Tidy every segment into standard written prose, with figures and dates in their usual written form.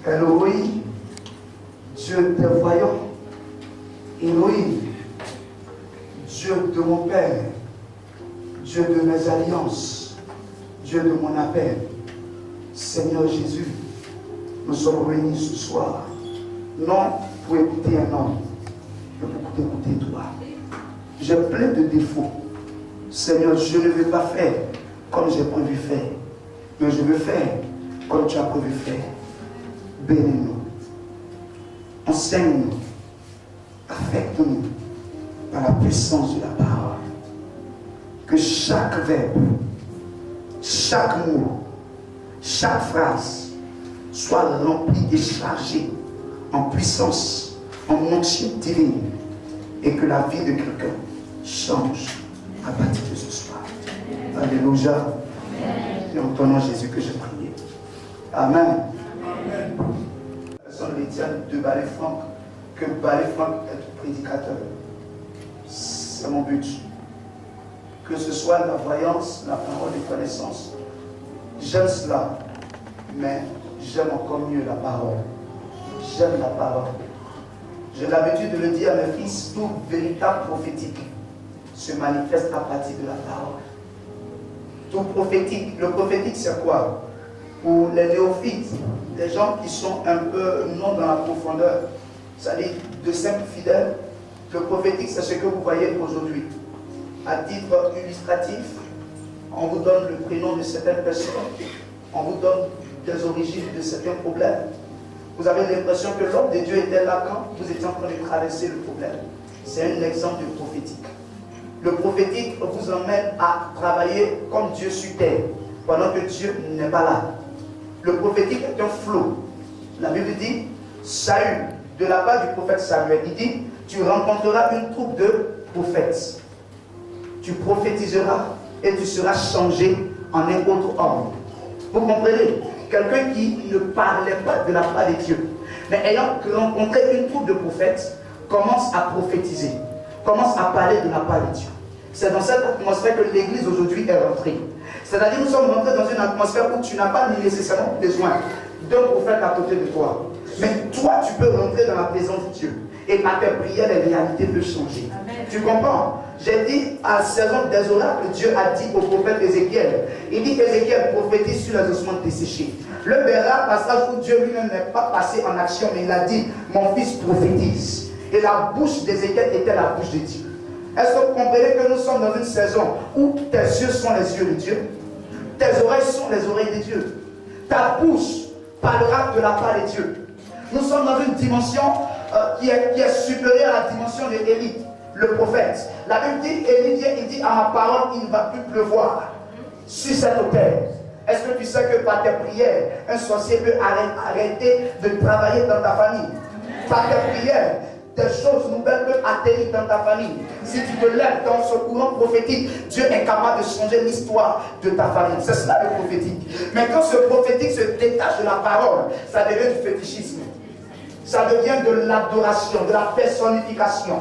Elohim, Dieu des voyants. Elohim, Dieu de mon Père, Dieu de mes alliances, Dieu de mon appel. Seigneur Jésus, nous sommes réunis ce soir, non pour écouter un homme, mais pour écouter toi. J'ai plein de défauts. Seigneur, je ne veux pas faire comme j'ai prévu faire, mais je veux faire comme tu as prévu faire. Bénis-nous, enseigne-nous, affecte-nous par la puissance de la parole. Que chaque verbe, chaque mot, chaque phrase soit remplie et chargée en puissance, en onction divine, et que la vie de quelqu'un change à partir de ce soir. Alléluia. Et en ton nom, Jésus, que j'ai prié. Amen. Personne l'Étienne de Ballet Franck, que Ballet Franck est prédicateur. C'est mon but. Que ce soit la voyance, la parole et la connaissance. J'aime cela, mais j'aime encore mieux la parole. J'aime la parole. J'ai l'habitude de le dire à mes fils, tout véritable prophétique se manifeste à partir de la parole. Tout prophétique. Le prophétique, c'est quoi? Pour les néophytes, les gens qui sont un peu non dans la profondeur, c'est-à-dire de simples fidèles, le prophétique, c'est ce que vous voyez aujourd'hui. À titre illustratif, on vous donne le prénom de certaines personnes, on vous donne des origines de certains problèmes. Vous avez l'impression que l'homme de Dieu était là quand vous étiez en train de traverser le problème. C'est un exemple de prophétique. Le prophétique vous emmène à travailler comme Dieu sur terre, pendant que Dieu n'est pas là. Le prophétique est un flot. La Bible dit, Saül, de la part du prophète Samuel, il dit, tu rencontreras une troupe de prophètes. Tu prophétiseras et tu seras changé en un autre homme. Vous comprenez? Quelqu'un qui ne parlait pas de la part de Dieu, mais ayant rencontré une troupe de prophètes, commence à prophétiser, commence à parler de la part de Dieu. C'est dans cette atmosphère que l'Église aujourd'hui est rentrée. C'est-à-dire nous sommes rentrés dans une atmosphère où tu n'as pas nécessairement besoin d'un prophète à côté de toi. Mais toi, tu peux rentrer dans la présence de Dieu. Et par tes prières, les réalités peuvent changer. Amen. Tu comprends? J'ai dit à la saison des oracles, Dieu a dit au prophète Ézéchiel. Il dit Ézéchiel prophétise sur les ossements desséchés. Le verra passage où Dieu lui-même n'est pas passé en action, mais il a dit, mon fils prophétise. Et la bouche d'Ézéchiel était la bouche de Dieu. Est-ce que vous comprenez que nous sommes dans une saison où tes yeux sont les yeux de Dieu, tes oreilles sont les oreilles de Dieu, ta bouche parlera de la part de Dieu. Nous sommes dans une dimension qui est supérieure à la dimension de Élie, le prophète. La Bible dit, Élie vient, il dit à ma parole, il ne va plus pleuvoir sur cet autel. Est-ce que tu sais que par tes prières, un sorcier peut arrêter de travailler dans ta famille? Par tes prières, des choses nouvelles peuvent atterrir dans ta famille. Si tu te lèves dans ce courant prophétique, Dieu est capable de changer l'histoire de ta famille. C'est cela le prophétique. Mais quand ce prophétique se détache de la parole, ça devient du fétichisme. Ça devient de l'adoration, de la personnification.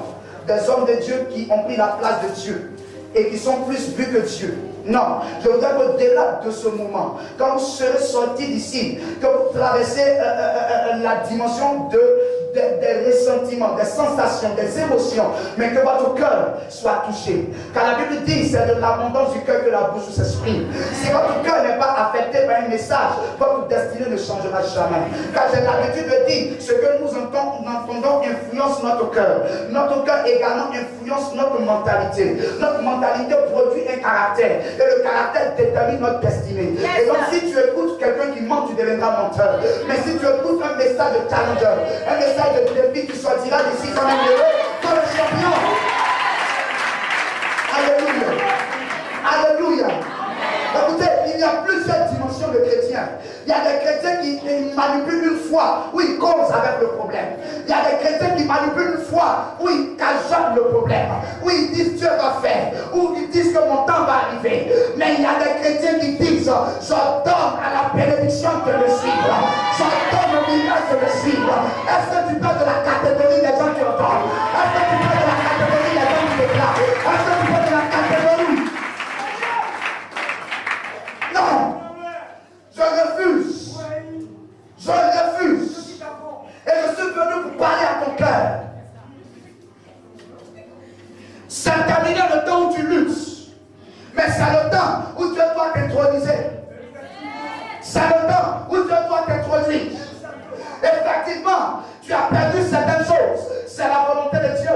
Des hommes de Dieu qui ont pris la place de Dieu et qui sont plus vus que Dieu. Non, je voudrais qu'au-delà de ce moment, quand vous serez sortis d'ici, que vous traversez la dimension des ressentiments, des sensations, des émotions, mais que votre cœur soit touché. Car la Bible dit, c'est de l'abondance du cœur que la bouche s'exprime. Si votre cœur n'est pas affecté par un message, votre destinée ne changera jamais. Car j'ai l'habitude de dire, ce que nous entendons influence notre cœur. Notre cœur également influence notre mentalité. Notre mentalité produit un caractère. Et le caractère détermine notre destinée. Et donc si tu écoutes quelqu'un qui ment, tu deviendras menteur. Mais si tu écoutes un message de challenger, un message de défi qui sortira d'ici comme un héros, comme un champion. Alléluia. Alléluia. Écoutez, il y a plusieurs dimensions de chrétiens. Il y a des chrétiens qui manipulent une foi où ils causent avec le problème. Il y a des chrétiens qui manipulent une foi où ils cajotent le problème, où ils disent Dieu va faire, où ils disent que mon temps va arriver. Mais il y a des chrétiens qui disent j'ordonne à la bénédiction de me suivre, j'ordonne au miracle de me suivre. Est-ce que tu parles de la catégorie des gens qui entendent? Est-ce que tu parles de la catégorie des gens qui déclarent? Est-ce que tu parles de la catégorie? Non, je refuse. Je refuse. Effectivement, tu as perdu certaines choses. C'est la volonté de Dieu.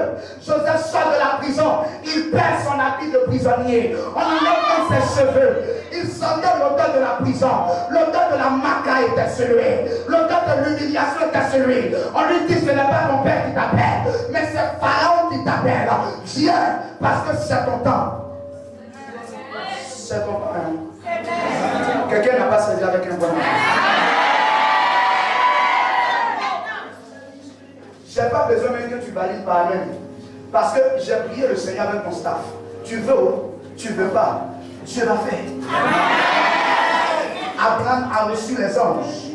Joseph sort de la prison. Il perd son habit de prisonnier. On lui enlève ses cheveux. Il sentait l'odeur de la prison. L'odeur de la maca était sur lui. L'odeur de l'humiliation était sur lui. On lui dit, ce n'est pas ton père qui t'appelle, mais c'est Pharaon qui t'appelle. Viens, parce que c'est ton temps. C'est ton temps. Quelqu'un n'a pas servi avec un bon nom. Je n'ai pas besoin même que tu valides par même. Parce que j'ai prié le Seigneur avec mon staff. Tu veux ou tu ne veux pas, Dieu l'a fait. Abraham a reçu les anges.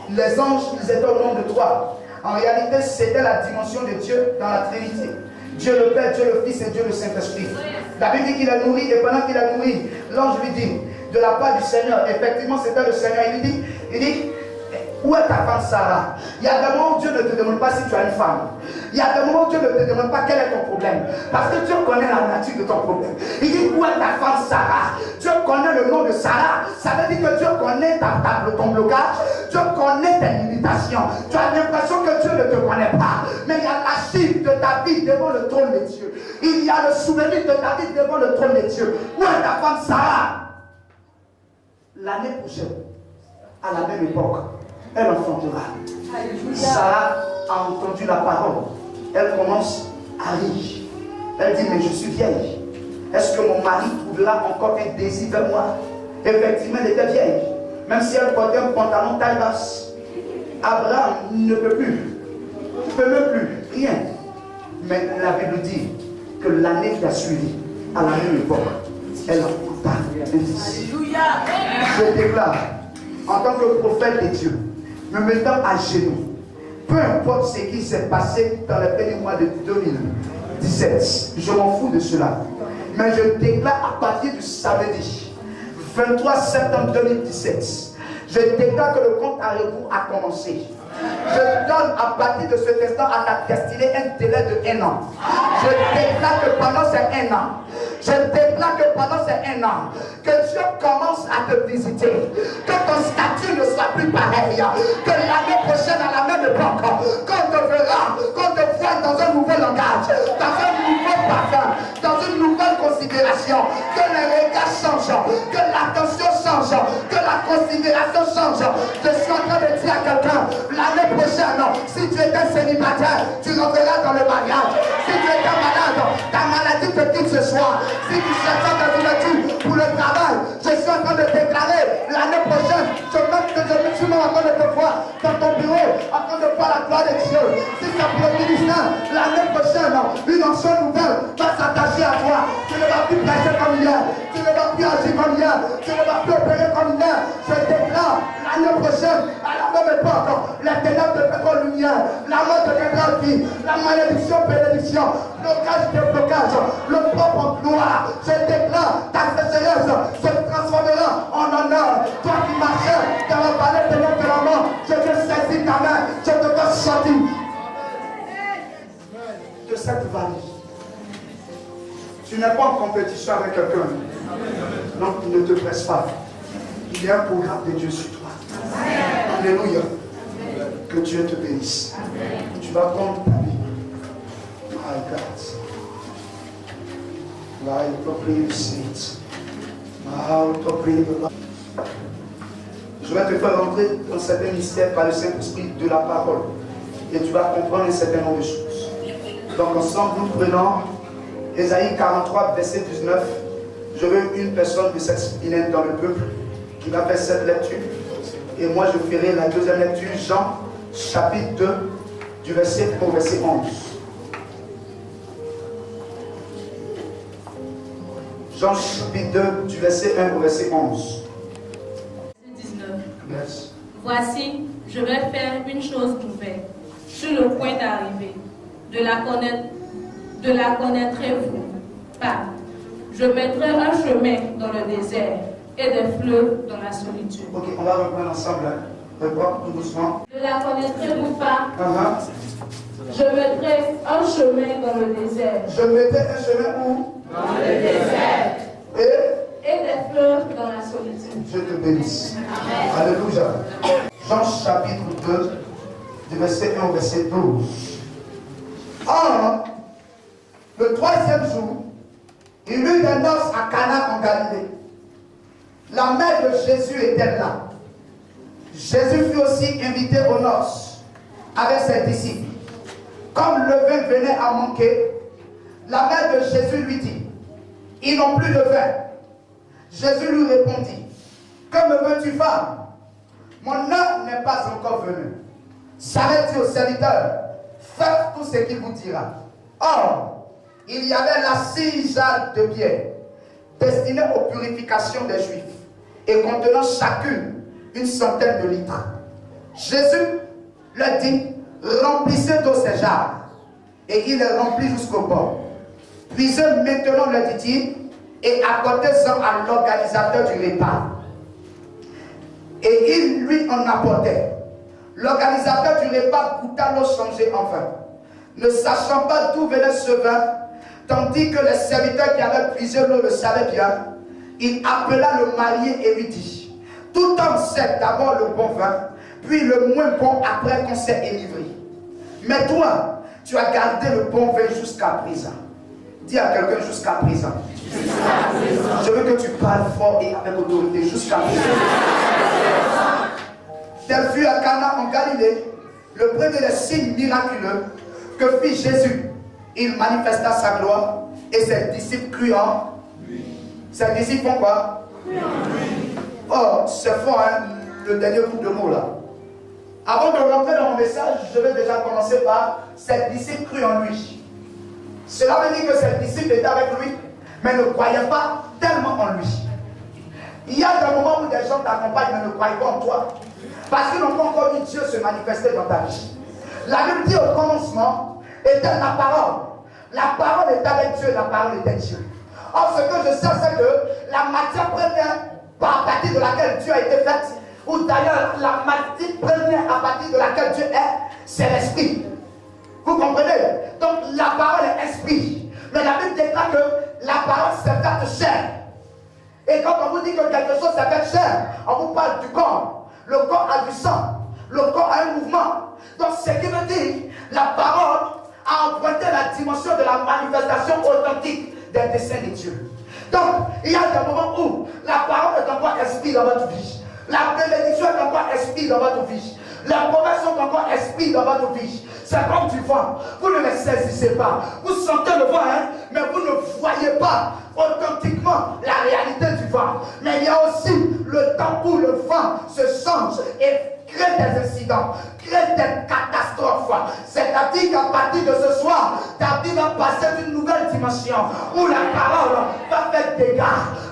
Les anges, ils étaient au nom de toi. En réalité, c'était la dimension de Dieu dans la Trinité. Dieu le Père, Dieu le Fils et Dieu le Saint-Esprit. La Bible dit qu'il a nourri, et pendant qu'il a nourri, l'ange lui dit, de la part du Seigneur, effectivement c'était le Seigneur, il dit, où est ta femme Sarah? Il y a des moments où Dieu ne te demande pas si tu as une femme. Il y a des moments où Dieu ne te demande pas quel est ton problème. Parce que Dieu connaît la nature de ton problème. Il dit, où est ta femme Sarah? Dieu connaît le nom de Sarah. Ça veut dire que Dieu connaît ton blocage. Dieu connaît tes limitations. Tu as l'impression que Dieu ne te connaît pas. Mais il y a l'archive de ta vie devant le trône de Dieu. Il y a le souvenir de ta vie devant le trône de Dieu. Où est ta femme Sarah? L'année prochaine, à la même époque, elle enfantera. Sarah a entendu la parole. Elle commence à rire. Elle dit, mais je suis vieille. Est-ce que mon mari trouvera encore un désir vers moi? Effectivement, elle était vieille. Même si elle portait un pantalon taille basse. Abraham ne peut plus. Ne peut même plus. Rien. Mais la Bible dit que l'année qui a suivi, à la même époque, elle enfanta un fils. Je déclare, en tant que prophète de Dieu, me mettant à genoux, peu importe ce qui s'est passé dans les premiers mois de 2017, je m'en fous de cela. Mais je déclare à partir du samedi 23 septembre 2017, je déclare que le compte à rebours a commencé. Je donne à partir de cet instant à ta destinée un délai de 1 an. Je déclare que pendant ces 1 an, je déclare que pendant ces 1 an, que Dieu commence à te visiter, que ton statut ne soit plus pareil, que l'année prochaine à la même époque, qu'on te verra, qu'on te voit dans un nouveau langage, dans un nouveau parfum, dans une nouvelle considération, que les regards changent, que l'attention change, que la considération change. Je suis en train de dire à quelqu'un, l'année prochaine, si tu étais célibataire, tu rentreras dans le mariage. Si tu étais malade, ta maladie te quitte ce soir. Si tu cherches ta nourriture pour le travail, je suis en train de déclarer l'année prochaine, je suis même en train de te voir dans ton bureau, en train de voir la gloire de Dieu. Si c'est pour le ministère, l'année prochaine, une ancienne nouvelle va s'attacher à toi. Tu ne vas plus prêcher comme hier, tu ne vas plus agir comme hier, tu ne vas plus opérer comme hier. Je déclare l'année prochaine, à la même époque, les ténèbres deviendront lumière, la mort deviendra vie, la malédiction, bénédiction, blocage, déblocage, le propre en gloire. Je déclare ta sécheresse se transformera en honneur. Toi qui marchais dans la vallée de l'ombre de la mort, je te saisis ta main, je te fais sortir de cette vallée. Tu n'es pas en compétition avec quelqu'un, donc ne te presse pas. Il y a un programme de Dieu sur toi. Alléluia. Que Dieu te bénisse. Tu vas prendre ta vie. My God. Là, il faut prier le Saint. Il faut prier le Lord. Je vais te faire rentrer dans certains mystères par le Saint-Esprit de la parole. Et tu vas comprendre un certain nombre de choses. Donc ensemble, nous prenons Ésaïe 43, verset 19. Je veux une personne de sexe féminin dans le peuple qui va faire cette lecture. Et moi, je ferai la deuxième lecture, Jean, chapitre 2, du verset 1 au verset 11. Jean, chapitre 2, du verset 1 au verset 11. 19. Yes. Voici, je vais faire une chose nouvelle. Sur le point d'arriver. De la connaîtrez-vous pas. Je mettrai un chemin dans le désert et des fleuves dans la solitude. Ok, on va reprendre ensemble. Reprends tout doucement. Ne la connaîtrez-vous pas? Je mettrai un chemin dans le désert. Je mettrai un chemin où? Dans le désert. Et des fleuves dans la solitude. Dieu te bénisse. Alléluia. Jean chapitre 2, du verset 1 au verset 12. Or, le troisième jour, il y eut des noces à Cana en Galilée. La mère de Jésus était là. Jésus fut aussi invité aux noces avec ses disciples. Comme le vin venait à manquer, la mère de Jésus lui dit, ils n'ont plus de vin. Jésus lui répondit, que me veux-tu, femme? Mon heure n'est pas encore venue. S'arrête au serviteur, faites tout ce qu'il vous dira. Or, il y avait là 6 jarres de pierre, destinées aux purifications des Juifs, et contenant chacune une centaine de litres. Jésus leur dit, remplissez d'eau ces jarres, et il les remplit jusqu'au bord. Puis eux maintenant, leur dit-il, et apportez-en à l'organisateur du repas. Et il lui en apportait. L'organisateur du repas goûta l'eau changée en vin, ne sachant pas d'où venait ce vin, tandis que les serviteurs qui avaient puisé l'eau le savaient bien. Il appela le marié et lui dit, tout homme sait d'abord le bon vin, puis le moins bon après qu'on s'est élivré. Mais toi, tu as gardé le bon vin jusqu'à présent. Dis à quelqu'un jusqu'à présent. Je veux que tu parles fort et avec autorité. Jusqu'à présent. Tel fut à Cana en Galilée le premier des signes miraculeux que fit Jésus. Il manifesta sa gloire et ses disciples crurent en lui. Ses disciples font quoi? Oh, c'est fort, hein, le dernier bout de mots là. Avant de rentrer dans mon message, je vais déjà commencer par ses disciples crurent en lui. Cela veut dire que ses disciples étaient avec lui, mais ne croyaient pas tellement en lui. Il y a des moments où des gens t'accompagnent, mais ne croient pas en toi. Parce qu'ils n'ont pas encore vu Dieu se manifester dans ta vie. La Bible dit au commencement était la parole. La parole est avec Dieu, la parole était Dieu. Or, ce que je sais, c'est que la matière première à partir de laquelle Dieu a été faite, ou d'ailleurs la matière première à partir de laquelle Dieu est, c'est l'esprit. Vous comprenez? Donc la parole est esprit. Mais la Bible déclare que la parole s'est faite chair. Et quand on vous dit que quelque chose s'est fait chair, on vous parle du corps. Le corps a du sang. Le corps a un mouvement. Donc ce qui veut dire, la parole a emprunté la dimension de la manifestation authentique des desseins de Dieu. Donc, il y a des moments où la parole est encore esprit dans votre vie. La bénédiction est encore esprit dans votre vie. Les promesses sont encore esprit dans votre vie. C'est comme du vent. Vous ne les saisissez pas. Vous sentez le vent, hein, mais vous ne voyez pas authentiquement la réalité du vent. Mais il y a aussi le temps où le vent se change et crée des incidents, crée des catastrophes. C'est-à-dire qu'à partir de ce soir, ta vie va passer d'une nouvelle dimension où la parole va faire dégâts,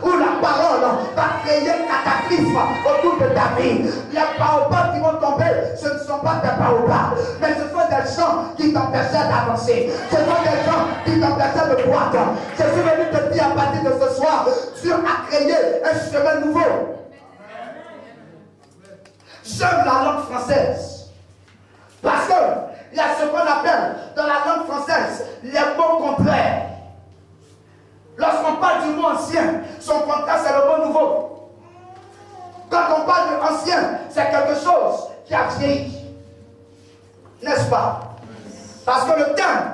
où la parole va créer cataclysme autour de ta vie. Les baobabs qui vont tomber, ce ne sont pas des baobabs, mais ce sont des gens qui t'empêchaient d'avancer. Ce sont des gens qui t'empêchaient de croître. Je suis venu te dire à partir de ce soir, Dieu a créé un chemin nouveau. J'aime la langue française. Parce qu'il y a ce qu'on appelle dans la langue française les mots contraires. Lorsqu'on parle du mot ancien, son contraire c'est le mot nouveau. Quand on parle de ancien, c'est quelque chose qui a vieilli. N'est-ce pas? Parce que le thème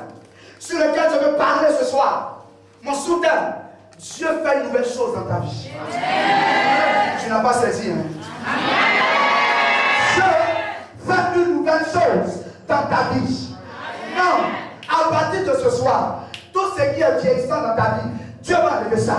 sur lequel je veux parler ce soir, mon sous-thème, Dieu fait une nouvelle chose dans ta vie. Tu n'as pas saisi, hein? Fais une nouvelle chose dans ta vie. Non, à partir de ce soir, tout ce qui est vieillissant dans ta vie, Dieu va enlever ça.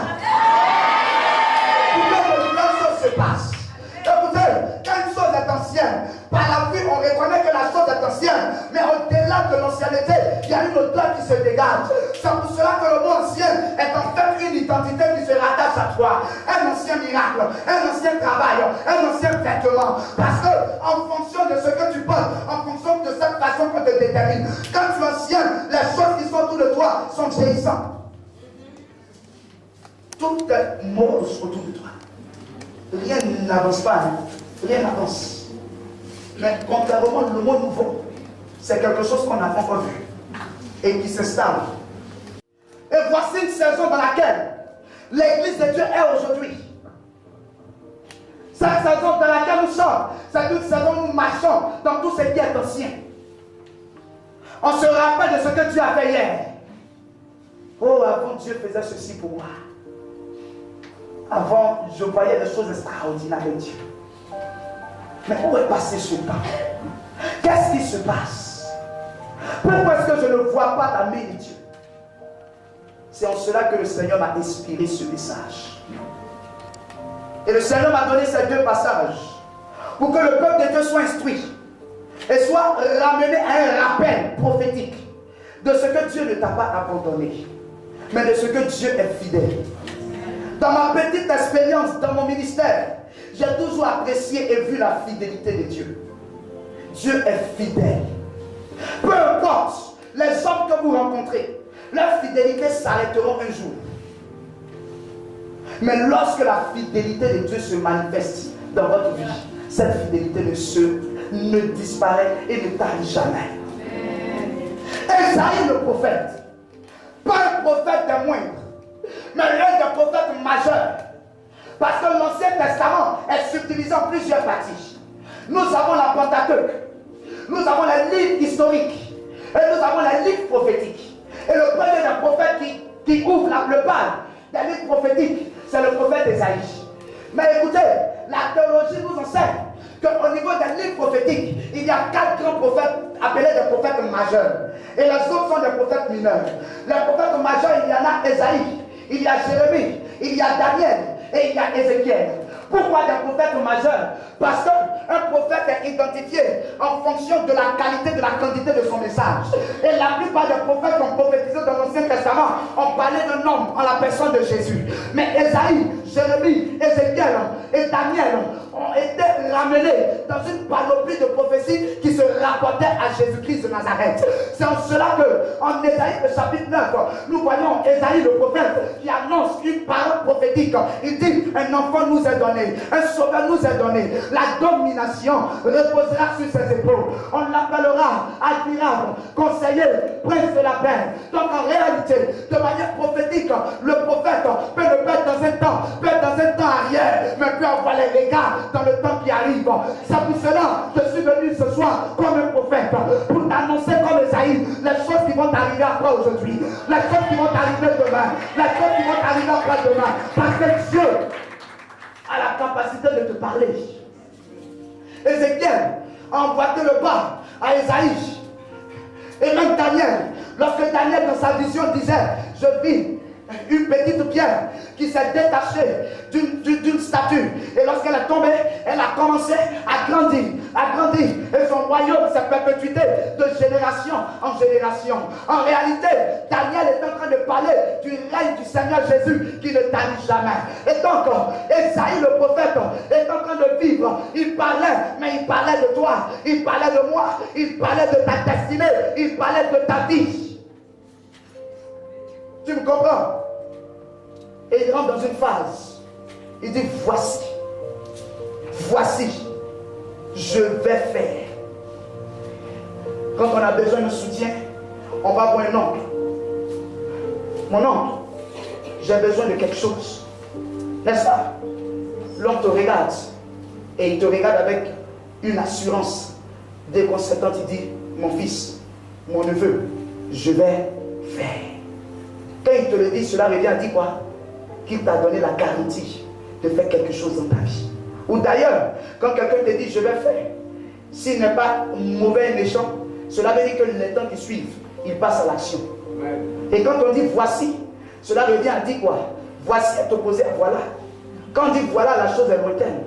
Pour que de nouvelles choses se passent. Écoutez, quand une chose est ancienne, par la vue, on reconnaît que la chose est ancienne, mais au-delà de l'ancienneté, il y a une odeur qui se dégage. C'est pour cela que le mot ancien est en fait une identité qui se rattache à toi. Un ancien miracle, un ancien travail, un ancien vêtement. Parce que, en fonction de ce que tu portes, en fonction de cette façon qu'on te détermine, quand tu es ancien, les choses qui sont autour de toi sont vieillissantes. Tout est morose autour de toi. Rien n'avance pas, hein? Rien n'avance. Mais contrairement le mot nouveau, c'est quelque chose qu'on n'a pas encore vu et qui s'installe. Et voici une saison dans laquelle l'église de Dieu est aujourd'hui. Cette saison dans laquelle nous sommes, c'est une saison où nous marchons dans tout ce qui est ancien. On se rappelle de ce que Dieu a fait hier. Oh, avant Dieu faisait ceci pour moi. Avant, je voyais des choses extraordinaires avec Dieu. Mais où est passé ce temps? Qu'est-ce qui se passe? Pourquoi est-ce que je ne vois pas la main de Dieu? C'est en cela que le Seigneur m'a inspiré ce message. Et le Seigneur m'a donné ces deux passages pour que le peuple de Dieu soit instruit et soit ramené à un rappel prophétique de ce que Dieu ne t'a pas abandonné, mais de ce que Dieu est fidèle. Dans ma petite expérience, dans mon ministère, j'ai toujours apprécié et vu la fidélité de Dieu. Dieu est fidèle. Peu importe les hommes que vous rencontrez, leur fidélité s'arrêteront un jour. Mais lorsque la fidélité de Dieu se manifeste dans votre vie, cette fidélité ne disparaît et ne tarit jamais. Esaïe le prophète, pas un prophète des moindres, mais l'un des prophètes majeurs. Parce que l'Ancien Testament est subdivisé en plusieurs parties. Nous avons la Pentateuque, nous avons les livres historiques, et nous avons les livres prophétiques. Et le premier des prophètes qui ouvre le bal des livres prophétiques, c'est le prophète Esaïe. Mais écoutez, la théologie nous enseigne qu'au niveau des livres prophétiques, il y a 4 grands prophètes appelés des prophètes majeurs. Et les autres sont des prophètes mineurs. Les prophètes majeurs, il y en a Esaïe, il y a Jérémie, il y a Daniel et il y a Ézéchiel. Pourquoi des prophètes majeurs? Parce qu'un prophète est identifié en fonction de la qualité, de la quantité de son message. Et la plupart des prophètes qui ont prophétisé dans l'Ancien Testament ont parlé d'un homme en la personne de Jésus. Mais Esaïe, Jérémie, Ézéchiel et Daniel ont été ramenés dans une panoplie de prophéties qui se rapportaient à Jésus-Christ de Nazareth. C'est en cela qu'en Ésaïe, le chapitre 9, nous voyons Ésaïe le prophète qui annonce une parole prophétique. Il dit, un enfant nous est donné, un sauveur nous est donné, la domination reposera sur ses épaules. On l'appellera admirable, conseiller, prince de la paix. Donc en réalité, de manière prophétique, le prophète peut ne pas être dans un temps, peut être dans un temps arrière, mais peut avoir les regards dans le temps qui arrive. C'est pour cela que je suis venu ce soir comme un prophète pour t'annoncer comme Esaïe les choses qui vont arriver après aujourd'hui, les choses qui vont arriver demain, les choses qui vont arriver après demain, parce que Dieu a la capacité de te parler. Ézéchiel a emboîté le pas à Esaïe. Et même Daniel, lorsque Daniel dans sa vision disait, je vis une petite pierre qui s'est détachée d'une statue. Et lorsqu'elle est tombée, elle a commencé à grandir. Et son royaume s'est perpétué de génération en génération. En réalité, Daniel est en train de parler du règne du Seigneur Jésus qui ne tarit jamais. Et donc, Esaïe le prophète est en train de vivre. Il parlait, mais il parlait de toi. Il parlait de moi. Il parlait de ta destinée. Il parlait de ta vie. Tu me comprends? Et il rentre dans une phase. Il dit, voici, je vais faire. Quand on a besoin de soutien, on va voir un oncle. Mon oncle, j'ai besoin de quelque chose. N'est-ce pas? L'oncle te regarde. Et il te regarde avec une assurance déconcertante. Il dit, mon fils, mon neveu, je vais faire. Quand il te le dit, cela revient à dire quoi? Qu'il t'a donné la garantie de faire quelque chose dans ta vie. Ou d'ailleurs, quand quelqu'un te dit je vais faire, s'il n'est pas mauvais et méchant, cela veut dire que les temps qui suivent, il passe à l'action. Et quand on dit voici, cela revient à dire quoi? Voici est opposé à voilà. Quand on dit voilà, la chose est lointaine.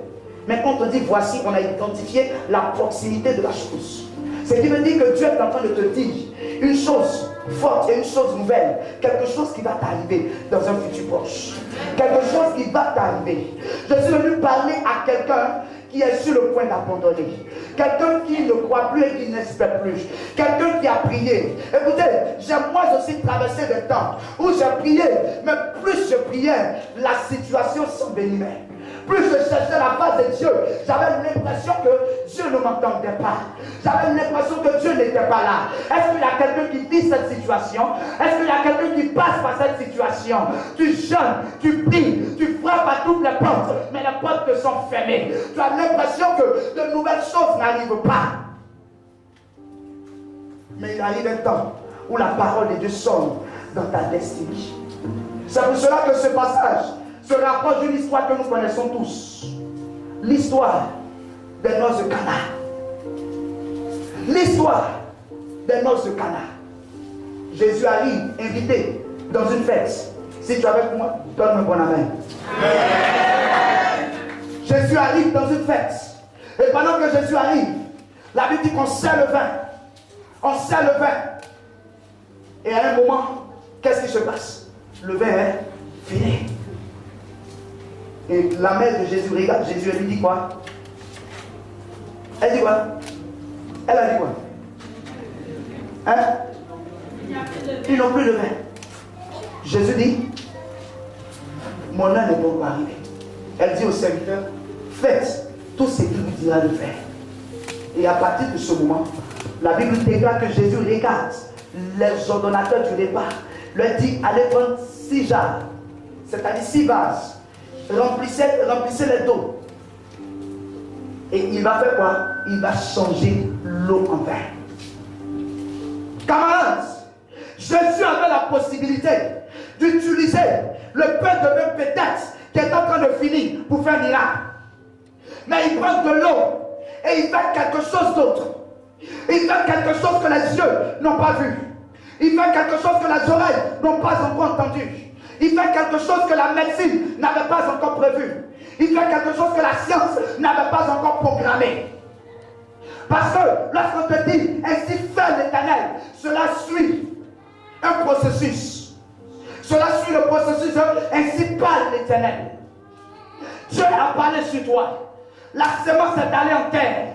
Mais quand on dit voici, on a identifié la proximité de la chose. Ce qui veut dire que Dieu est en train de te dire une chose forte et une chose nouvelle, quelque chose qui va t'arriver dans un futur proche, quelque chose qui va t'arriver. Je suis venu parler à quelqu'un qui est sur le point d'abandonner, quelqu'un qui ne croit plus et qui n'espère plus, quelqu'un qui a prié. Écoutez, j'ai moi aussi traversé des temps où j'ai prié, mais plus je priais, la situation s'envenimait. Plus je cherchais la face de Dieu, j'avais l'impression que Dieu ne m'entendait pas. J'avais l'impression que Dieu n'était pas là. Est-ce qu'il y a quelqu'un qui vit cette situation? Est-ce qu'il y a quelqu'un qui passe par cette situation? Tu jeûnes, tu pries, tu frappes à toutes les portes, mais les portes te sont fermées. Tu as l'impression que de nouvelles choses n'arrivent pas. Mais il arrive un temps où la parole de Dieu sonne dans ta destinée. C'est pour cela que ce passage se rapproche d'une histoire que nous connaissons tous. L'histoire des noces de Cana. L'histoire des noces de Cana. Jésus arrive invité dans une fête. Si tu es avec moi, donne un bon amen. Jésus arrive dans une fête. Et pendant que Jésus arrive, la Bible dit qu'on sert le vin. On sert le vin. Et à un moment, qu'est-ce qui se passe? Le vin est fini. Et la mère de Jésus regarde Jésus et lui dit quoi? Elle dit quoi? Elle a dit quoi? Hein? Ils n'ont plus de vin. Jésus dit, mon heure n'est pas encore arrivée. Elle dit au serviteur, faites tout ce qu'il vous dira de faire. Et à partir de ce moment, la Bible déclare que Jésus regarde les ordonnateurs du repas, leur dit, allez prendre 6 jarres, c'est-à-dire 6 vases, remplissez les d'eau. Et il va faire quoi? Il va changer l'eau en vin. Camarades, Jésus avait la possibilité d'utiliser le pain de vin peut-être qui est en train de finir pour faire un miracle. Mais il prend de l'eau et il fait quelque chose d'autre. Il fait quelque chose que les yeux n'ont pas vu. Il fait quelque chose que les oreilles n'ont pas encore entendu. Il fait quelque chose que la médecine n'avait pas encore prévu. Il fait quelque chose que la science n'avait pas encore programmé. Parce que lorsqu'on te dit ainsi fait l'Éternel, cela suit un processus. Cela suit le processus ainsi parle l'Éternel. Dieu a parlé sur toi. La semence est allée en terre.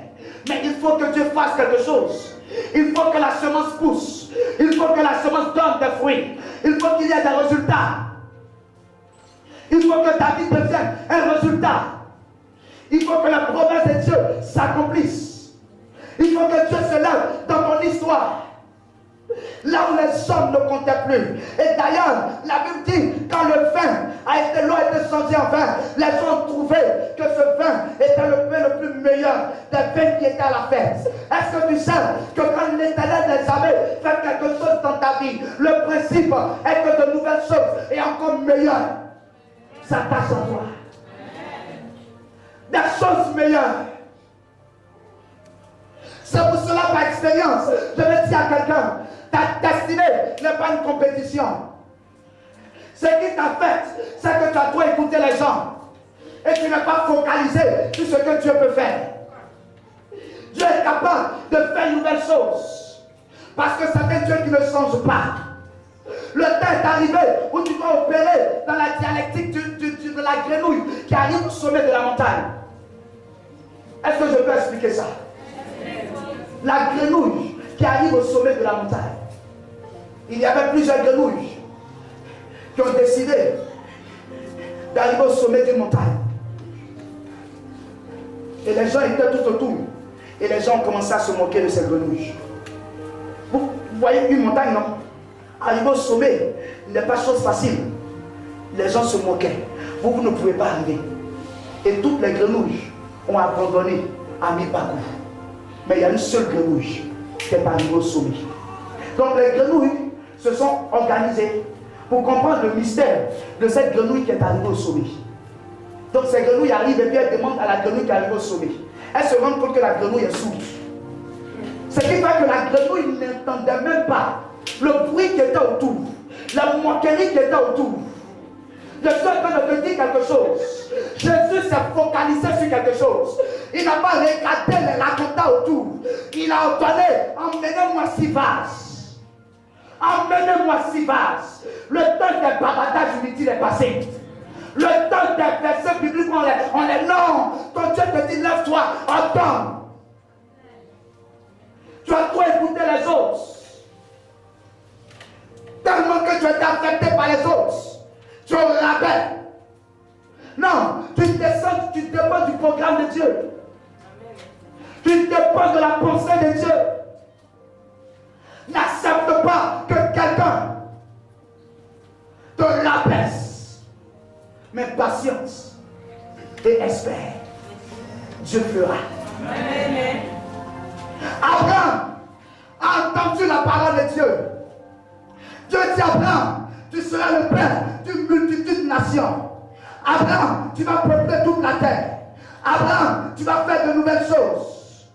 Mais il faut que Dieu fasse quelque chose. Il faut que la semence pousse. Il faut que la semence donne des fruits. Il faut qu'il y ait des résultats. Il faut que ta vie devienne un résultat. Il faut que la promesse de Dieu s'accomplisse. Il faut que Dieu se lève dans ton histoire. Là où les hommes ne comptaient plus. Et d'ailleurs, la Bible dit, quand l'eau a été changée en vin, les gens ont trouvé que ce vin était le vin le plus meilleur des vins qui étaient à la fête. Est-ce que tu sais que quand l'Éternel des armées fait quelque chose dans ta vie, le principe est que de nouvelles choses et encore meilleures s'attachent à toi. Des choses meilleures. C'est pour cela, par expérience, je vais dire à quelqu'un, ta destinée n'est pas une compétition. Ce qui t'a fait, c'est que tu as trop écouté les gens. Et tu n'es pas focalisé sur ce que Dieu peut faire. Dieu est capable de faire une nouvelle chose. Parce que c'est un Dieu qui ne change pas. Le temps est arrivé où tu dois opérer dans la dialectique de la grenouille qui arrive au sommet de la montagne. Est-ce que je peux expliquer ça? La grenouille qui arrive au sommet de la montagne. Il y avait plusieurs grenouilles qui ont décidé d'arriver au sommet d'une montagne. Et les gens étaient tout autour. Et les gens ont commencé à se moquer de ces grenouilles. Vous voyez une montagne, non? Arriver au sommet n'est pas chose facile. Les gens se moquaient. Vous ne pouvez pas arriver. Et toutes les grenouilles ont abandonné à mi-parcours. Mais il y a une seule grenouille qui est arrivée au sommet. Donc les grenouilles se sont organisées pour comprendre le mystère de cette grenouille qui est arrivée au sommet. Donc ces grenouilles arrivent et puis elles demandent à la grenouille qui arrive au sommet. Elles se rendent compte que la grenouille est sourde. Ce qui fait que la grenouille n'entendait même pas le bruit qui était autour, la moquerie qui était autour. Je suis en train de te dire quelque chose. Jésus s'est focalisé sur quelque chose. Il n'a pas regardé les racontants autour. Il a ordonné, emmenez-moi 6 vases. Emmenez-moi 6 vases. Le temps des bavardages inutiles est passé. Le temps des versets bibliques, on est non. Ton Dieu te dit, lève-toi, attends. Tu as trop écouté les autres. Tellement que tu es affecté par les autres. Tu es au rabais. Non, tu dépends du programme de Dieu. Tu dépends de la pensée de Dieu. N'accepte pas que quelqu'un te l'abaisse. Mais patience et espère. Dieu fera. Abraham a entendu la Dieu dit à Abraham, tu seras le père d'une multitude de nations. Abraham, tu vas peupler toute la terre. Abraham, tu vas faire de nouvelles choses.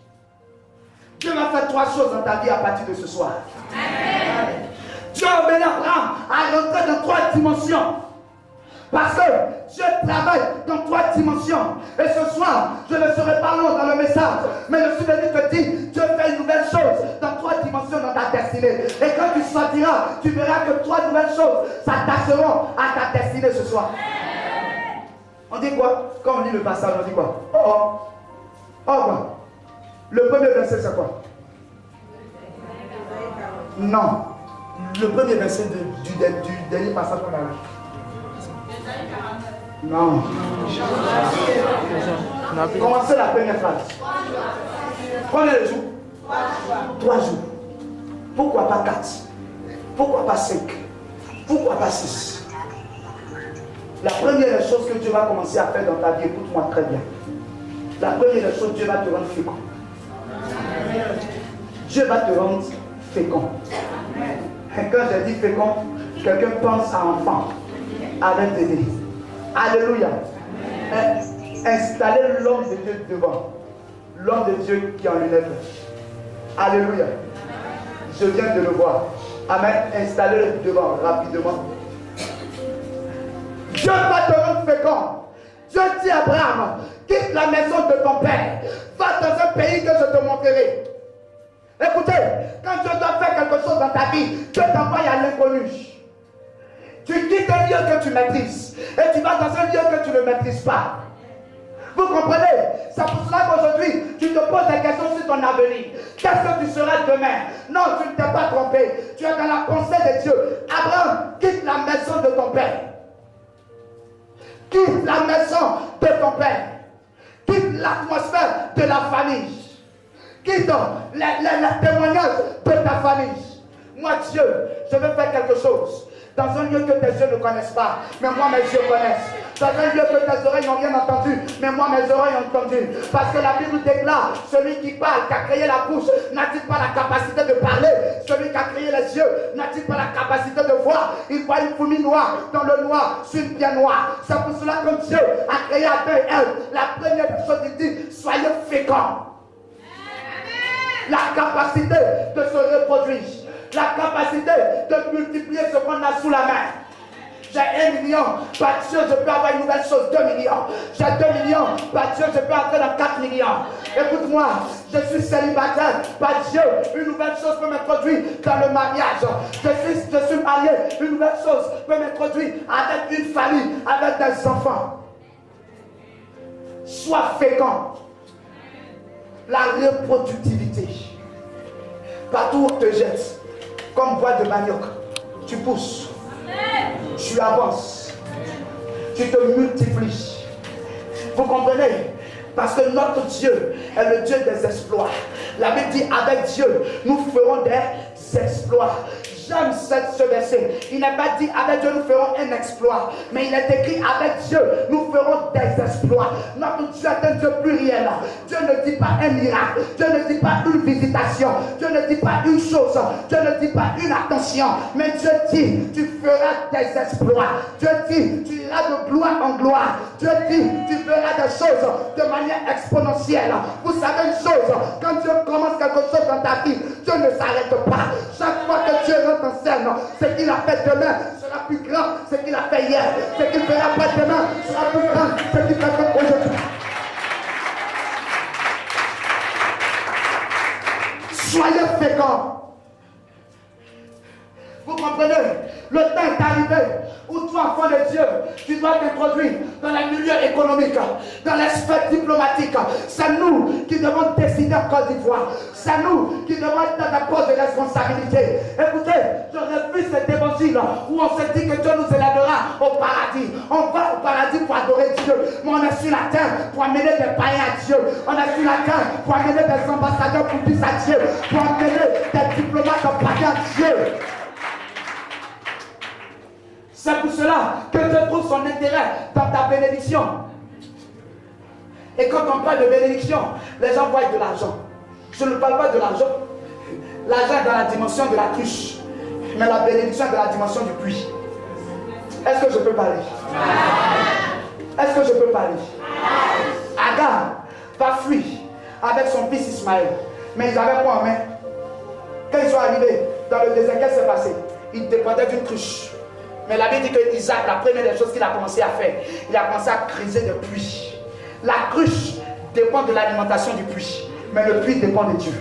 Dieu va faire 3 choses dans ta vie à partir de ce soir. Amen. Dieu a amené Abraham à rentrer dans 3 dimensions. Parce que Dieu travaille dans 3 dimensions. Et ce soir, je ne serai pas long dans le message. Mais je suis venu te dire, Dieu fait une nouvelle chose dans 3 dimensions dans ta destinée. Et quand tu sortiras, tu verras que 3 nouvelles choses s'attacheront à ta destinée ce soir. On dit quoi? Quand on lit le passage, on dit quoi? Oh quoi? Le premier verset, c'est quoi? Non. Le premier verset du dernier passage qu'on a lu. Non. Commencez la première phrase. Combien de jours? 3 jours. Pourquoi pas 4? Pourquoi pas 5? Pourquoi pas 6? La première chose que Dieu va commencer à faire dans ta vie, écoute-moi très bien. La première chose, Dieu va te rendre fécond. Dieu va te rendre fécond. Et quand j'ai dit fécond, quelqu'un pense à enfant, avec bébé. Alléluia. Installez l'homme de Dieu devant. L'homme de Dieu qui en lui-même. Alléluia. Je viens de le voir. Amen. Installez-le devant rapidement. Dieu va te rendre fécond. Dieu dit à Abraham, quitte la maison de ton père, va dans un pays que je te montrerai. Écoutez, quand Dieu doit faire quelque chose dans ta vie, Dieu t'envoie à l'inconnu. Tu quittes un lieu que tu maîtrises et tu vas dans un lieu que tu ne maîtrises pas. Vous comprenez? C'est pour cela qu'aujourd'hui, tu te poses des questions sur ton avenir. Qu'est-ce que tu seras demain? Non, tu ne t'es pas trompé. Tu es dans la pensée de Dieu. Abraham, quitte la maison de ton père. Quitte la maison de ton père. Quitte l'atmosphère de la famille. Quitte les témoignages de ta famille. Moi, Dieu, je veux faire quelque chose. Dans un lieu que tes yeux ne connaissent pas, mais moi mes yeux connaissent. Dans un lieu que tes oreilles n'ont rien entendu, mais moi mes oreilles ont entendu. Parce que la Bible déclare, celui qui parle, qui a créé la bouche, n'a-t-il pas la capacité de parler? Celui qui a créé les yeux, n'a-t-il pas la capacité de voir? Il voit une fourmi noire dans le noir, sur une pierre noire. C'est pour cela que Dieu a créé Adam et Ève. La première chose, il dit, soyez féconds. La capacité de se reproduire. La capacité de multiplier ce qu'on a sous la main. J'ai 1 million, par Dieu, je peux avoir une nouvelle chose, 2 millions. J'ai 2 millions, par Dieu, je peux entrer dans 4 millions. Écoute-moi, je suis célibataire, par Dieu, une nouvelle chose peut m'introduire dans le mariage. Je suis marié, une nouvelle chose peut m'introduire avec une famille, avec des enfants. Sois fécond. La reproductivité. Partout où on te jette, comme bois de manioc, tu pousses, tu avances, tu te multiplies. Vous comprenez? Parce que notre Dieu est le Dieu des exploits. La Bible dit, avec Dieu, nous ferons des exploits. J'aime ce verset. Il n'est pas dit avec Dieu nous ferons un exploit, mais il est écrit avec Dieu nous ferons des exploits. Notre Dieu est un Dieu pluriel. Dieu ne dit pas un miracle, Dieu ne dit pas une visitation, Dieu ne dit pas une chose, Dieu ne dit pas une attention, mais Dieu dit tu feras des exploits. Dieu dit tu iras de gloire en gloire. Dieu dit tu feras des choses de manière exponentielle. Vous savez une chose, quand Dieu commence quelque chose dans ta vie, Dieu ne s'arrête pas. Chaque fois que Dieu rentre en scène, ce qu'il a fait demain sera plus grand, ce qu'il a fait hier. Ce qu'il fera après-demain sera plus grand, ce qu'il fait aujourd'hui. Soyez féconds. Vous comprenez? Le temps est arrivé où toi, enfant de Dieu, tu dois t'introduire dans le milieu économique, dans les sphères diplomatiques. C'est nous qui devons décider en Côte d'Ivoire. C'est nous qui devons être dans la pose de responsabilité. Écoutez, j'aurais vu cet évangile où on se dit que Dieu nous élèvera au paradis. On va au paradis pour adorer Dieu, mais on est sur la terre pour amener des païens à Dieu. On est sur la terre pour amener des ambassadeurs pour plus à Dieu, pour amener des diplomates païens à Dieu. C'est pour cela que Dieu trouve son intérêt dans ta bénédiction. Et quand on parle de bénédiction, les gens voient de l'argent. Je ne parle pas de l'argent. L'argent est dans la dimension de la cruche. Mais la bénédiction est de la dimension du puits. Est-ce que je peux parler? Est-ce que je peux parler? Agar va fuir avec son fils Ismaël. Mais ils avaient quoi en main? Quand ils sont arrivés dans le désert, qu'est-ce qui s'est passé? Ils dépendaient d'une cruche. Mais la Bible dit que Isaac, la première des choses qu'il a commencé à faire, il a commencé à creuser des puits. La cruche dépend de l'alimentation du puits, mais le puits dépend de Dieu.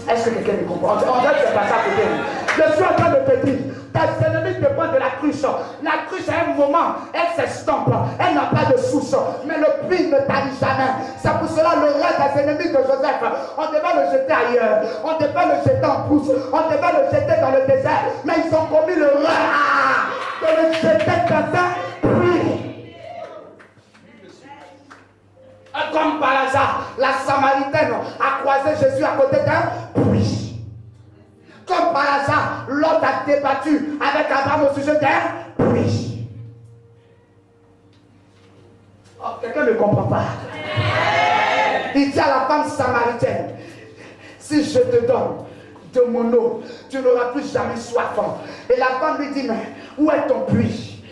Est-ce que quelqu'un me comprend? On dirait que c'est pas ça à côté. Je suis en train de te dire, tes ennemis dépendent de la cruche. La cruche, à un moment, elle s'estompe, elle n'a pas de source, mais le puits ne tarit jamais. C'est pour cela le rêve des ennemis de Joseph, on devait le jeter ailleurs, on devait le jeter en brousse, on devait le jeter dans le désert, mais ils ont commis le rêve de le jeter dans un puits. Comme par hasard, la Samaritaine a croisé Jésus à côté d'un puits. Comme par hasard, Lot a débattu avec Abraham au sujet d'un puits. Oh, quelqu'un ne comprend pas. Il dit à la femme samaritaine, si je te donne de mon eau, tu n'auras plus jamais soif. Et la femme lui dit, mais où est ton puits?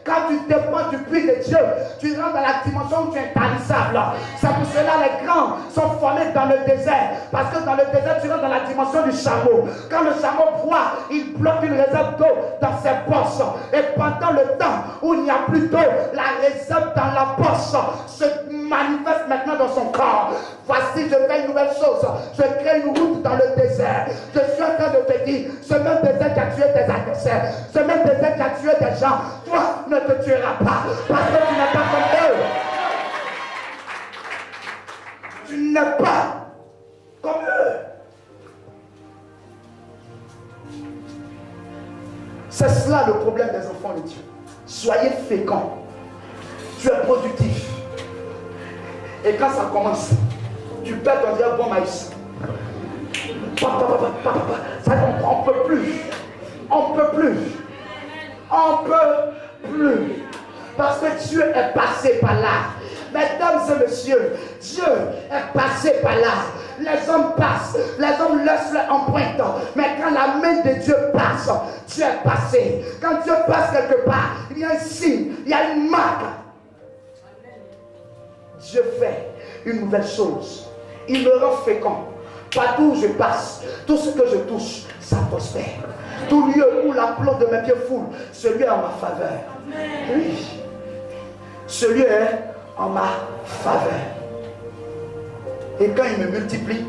Quand tu dépends du puits de Dieu, tu rentres dans la dimension où tu es intarissable. C'est pour cela les grands sont formés dans le désert. Parce que dans le désert, tu rentres dans la dimension du chameau. Quand le chameau boit, il bloque une réserve d'eau dans ses poches. Et pendant le temps où il n'y a plus d'eau, la réserve dans la poche se manifeste maintenant dans son corps. Voici, je fais une nouvelle chose. Je crée une route dans le désert. Je suis en train de te dire, ce même désert qui a tué tes adversaires, ce même désert qui a tué des gens, toi ne te tueras pas. Parce que tu n'es pas comme eux. Tu n'es pas comme eux. C'est cela le problème des enfants de Dieu. Soyez féconds. Tu es productif. Et quand ça commence, tu perds ton dire bon maïs. Ça, on ne peut plus. On ne peut plus. On ne peut plus. Parce que Dieu est passé par là. Mesdames et messieurs, Dieu est passé par là. Les hommes passent, les hommes laissent leur empreinte. Mais quand la main de Dieu passe, Dieu est passé. Quand Dieu passe quelque part, il y a un signe, il y a une marque. Dieu fait une nouvelle chose. Il me rend fécond. Partout où je passe, tout ce que je touche, ça prospère. Tout lieu où la plante de mes pieds foule, celui est en ma faveur. Oui. Celui est en ma faveur. Et quand il me multiplie,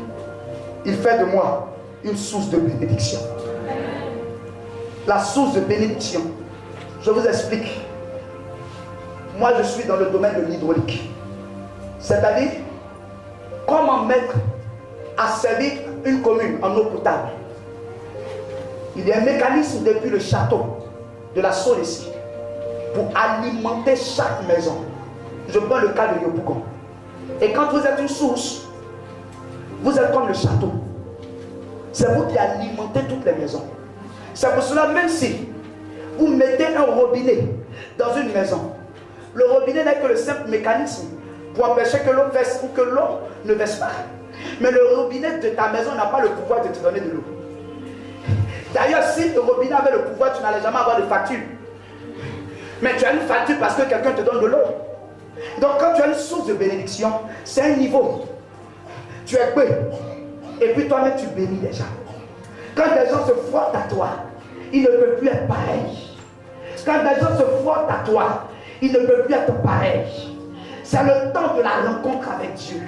il fait de moi une source de bénédiction. La source de bénédiction, je vous explique. Moi, je suis dans le domaine de l'hydraulique. C'est-à-dire, comment mettre à servir une commune en eau potable. Il y a un mécanisme depuis le château de la Solécie pour alimenter chaque maison. Je prends le cas de Yopougon. Et quand vous êtes une source, vous êtes comme le château. C'est vous qui alimentez toutes les maisons. C'est pour cela, même si vous mettez un robinet dans une maison, le robinet n'est que le simple mécanisme pour empêcher que l'eau verse ou que l'eau ne verse pas. Mais le robinet de ta maison n'a pas le pouvoir de te donner de l'eau. D'ailleurs, si le robinet avait le pouvoir, tu n'allais jamais avoir de facture. Mais tu as une facture parce que quelqu'un te donne de l'eau. Donc quand tu as une source de bénédiction, c'est un niveau. Tu es peu. Et puis toi-même, tu bénis les gens. Quand des gens se frottent à toi, ils ne peuvent plus être pareils. Quand des gens se frottent à toi, ils ne peuvent plus être pareils. C'est le temps de la rencontre avec Dieu.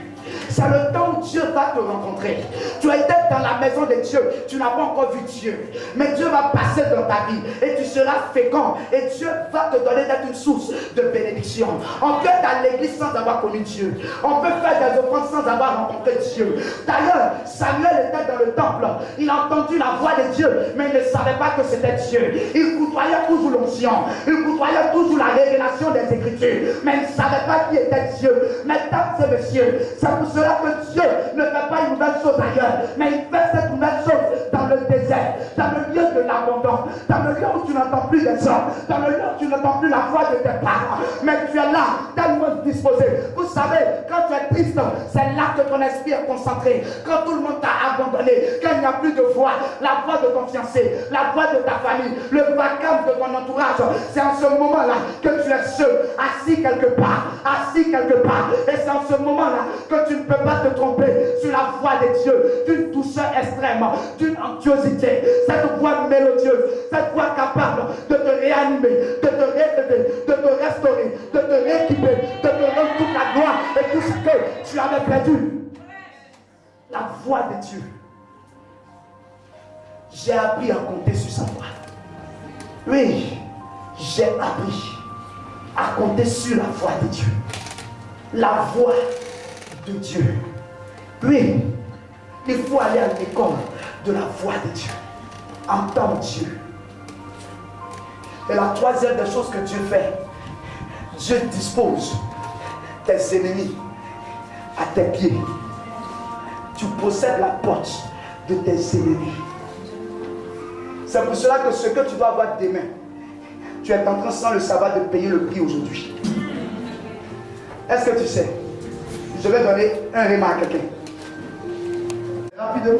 C'est le temps où Dieu va te rencontrer. Tu es dans la maison de Dieu, tu n'as pas encore vu Dieu. Mais Dieu va passer dans ta vie et tu seras fécond. Et Dieu va te donner d'être une source de bénédiction. On peut être à l'église sans avoir connu Dieu. On peut faire des offrandes sans avoir rencontré Dieu. D'ailleurs, Samuel était dans le temple. Il a entendu la voix de Dieu, mais il ne savait pas que c'était Dieu. Il côtoyait toujours l'onction. Il côtoyait toujours la révélation des Écritures. Mais il ne savait pas qui était Dieu. Mesdames et messieurs, c'est C'est pour cela que Dieu ne fait pas une nouvelle chose ailleurs, mais il fait cette nouvelle chose dans le désert, dans le lieu de l'abandon, dans le lieu où tu n'entends plus les hommes, dans le lieu où tu n'entends plus la voix de tes parents, mais tu es là, tellement disposé. Vous savez, quand tu es triste, c'est là que ton esprit est concentré. Quand tout le monde t'a abandonné, quand il n'y a plus de voix, la voix de ton fiancé, la voix de ta famille, le vacarme de ton entourage, c'est en ce moment-là que tu es seul, assis quelque part, et c'est en ce moment-là que tu ne peux pas te tromper sur la voix de Dieu, d'une douceur extrême, d'une anxiosité, cette voix mélodieuse, cette voix capable de te réanimer, de te réélever, de te restaurer, de te rééquiper, de te rendre toute la gloire et tout ce que tu avais perdu. La voix de Dieu. J'ai appris à compter sur sa voix. Oui, j'ai appris à compter sur la voix de Dieu. La voix de Dieu. Oui, il faut aller à l'école de la voix de Dieu. Entendre Dieu. Et la troisième des choses que Dieu fait, Dieu dispose tes ennemis à tes pieds. Tu possèdes la porte de tes ennemis. C'est pour cela que ce que tu dois avoir demain, tu es en train sans le savoir de payer le prix aujourd'hui. Est-ce que tu sais? Je vais donner un réma à quelqu'un. Rapidement.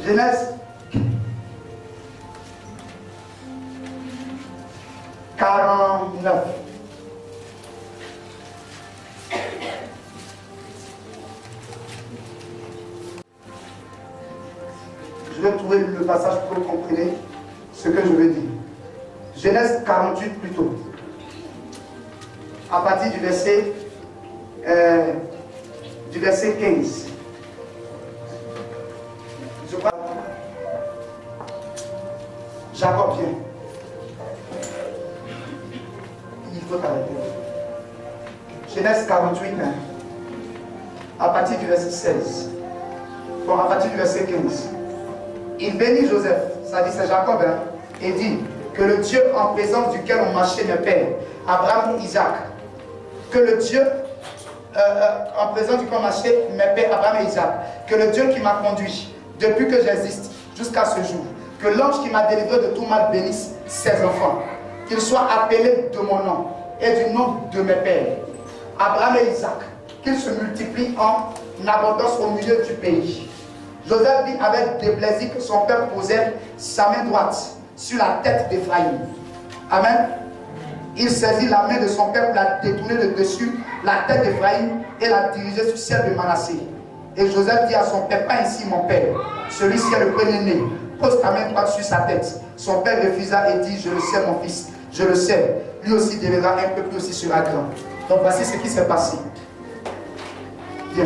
Genèse 49. Je vais trouver le passage pour que vous compreniez ce que je veux dire. Genèse 48 plutôt. À partir du verset 15. Je crois. Jacob vient. Il faut arrêter. Genèse 48, hein, à partir du verset 16. Bon, à partir du verset 15. Il bénit Joseph, ça dit c'est Jacob, hein, et dit que le Dieu en présence duquel ont marché mes pères, Abraham et Isaac, que le Dieu en présence duquel ont marché mes pères, Abraham et Isaac, que le Dieu qui m'a conduit depuis que j'existe jusqu'à ce jour, que l'ange qui m'a délivré de tout mal bénisse ses enfants, qu'ils soient appelés de mon nom et du nom de mes pères, Abraham et Isaac, qu'ils se multiplient en abondance au milieu du pays. Joseph vit avec déplaisir que son père posait sa main droite sur la tête d'Éphraïm. Amen. Il saisit la main de son père pour la détourner de dessus la tête d'Éphraïm et la diriger sur celle de Manassé. Et Joseph dit à son père, pas ainsi mon père, celui-ci est le premier-né, pose ta main droite sur sa tête. Son père refusa et dit, je le sais mon fils, je le sais. Lui aussi deviendra un peu plus aussi sera grand. Donc voici ce qui s'est passé. Bien.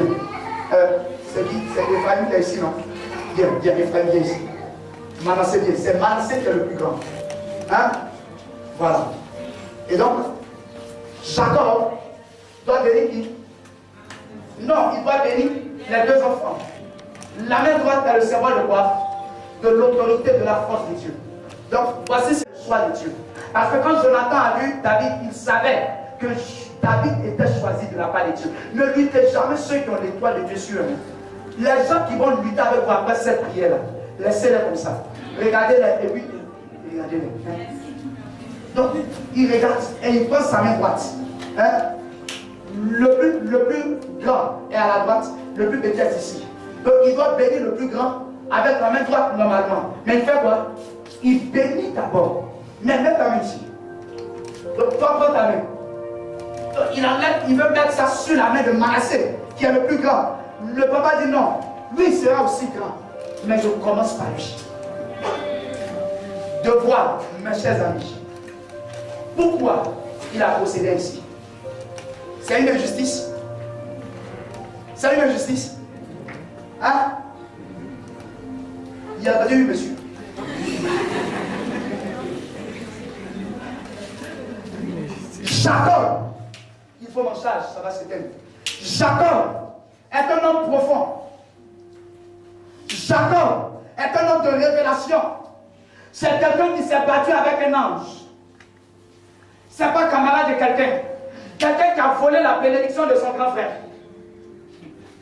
C'est Ephraïm qui est ici, non? Viens, Ephraïm, viens ici. Manassé, viens. C'est Manassé qui est le plus grand. Hein? Voilà. Et donc, Jacob doit bénir qui? Non, il doit bénir les deux enfants. La main droite est le symbole de quoi? De l'autorité, de la force de Dieu. Donc, voici ce choix de Dieu. Parce que quand Jonathan a vu David, il savait que David était choisi de la part de Dieu. Ne luttez jamais ceux qui ont l'étoile de Dieu sur eux. Les gens qui vont lutter avec vous après cette prière-là, laissez-les comme ça. Regardez-les et puis regardez-les. Donc, il regarde et il prend sa main droite. Hein? Le plus grand est à la droite, le plus petit est ici. Donc, il doit bénir le plus grand avec la main droite normalement. Mais il fait quoi? Il bénit d'abord. Mais mets ta main ici. Donc, toi, prends ta main. Donc, il veut mettre ça sur la main de Manassé, qui est le plus grand. Le papa dit non, lui sera aussi grand. Mais je commence par lui. De voir, mes chers amis, pourquoi il a procédé ici. C'est une injustice. C'est une injustice. Hein? Il a entendu, monsieur. Jacob, il faut m'en charge, ça va s'éteindre. Jacob est un homme profond. Jacob est un homme de révélation. C'est quelqu'un qui s'est battu avec un ange. C'est pas camarade de quelqu'un. Quelqu'un qui a volé la bénédiction de son grand frère.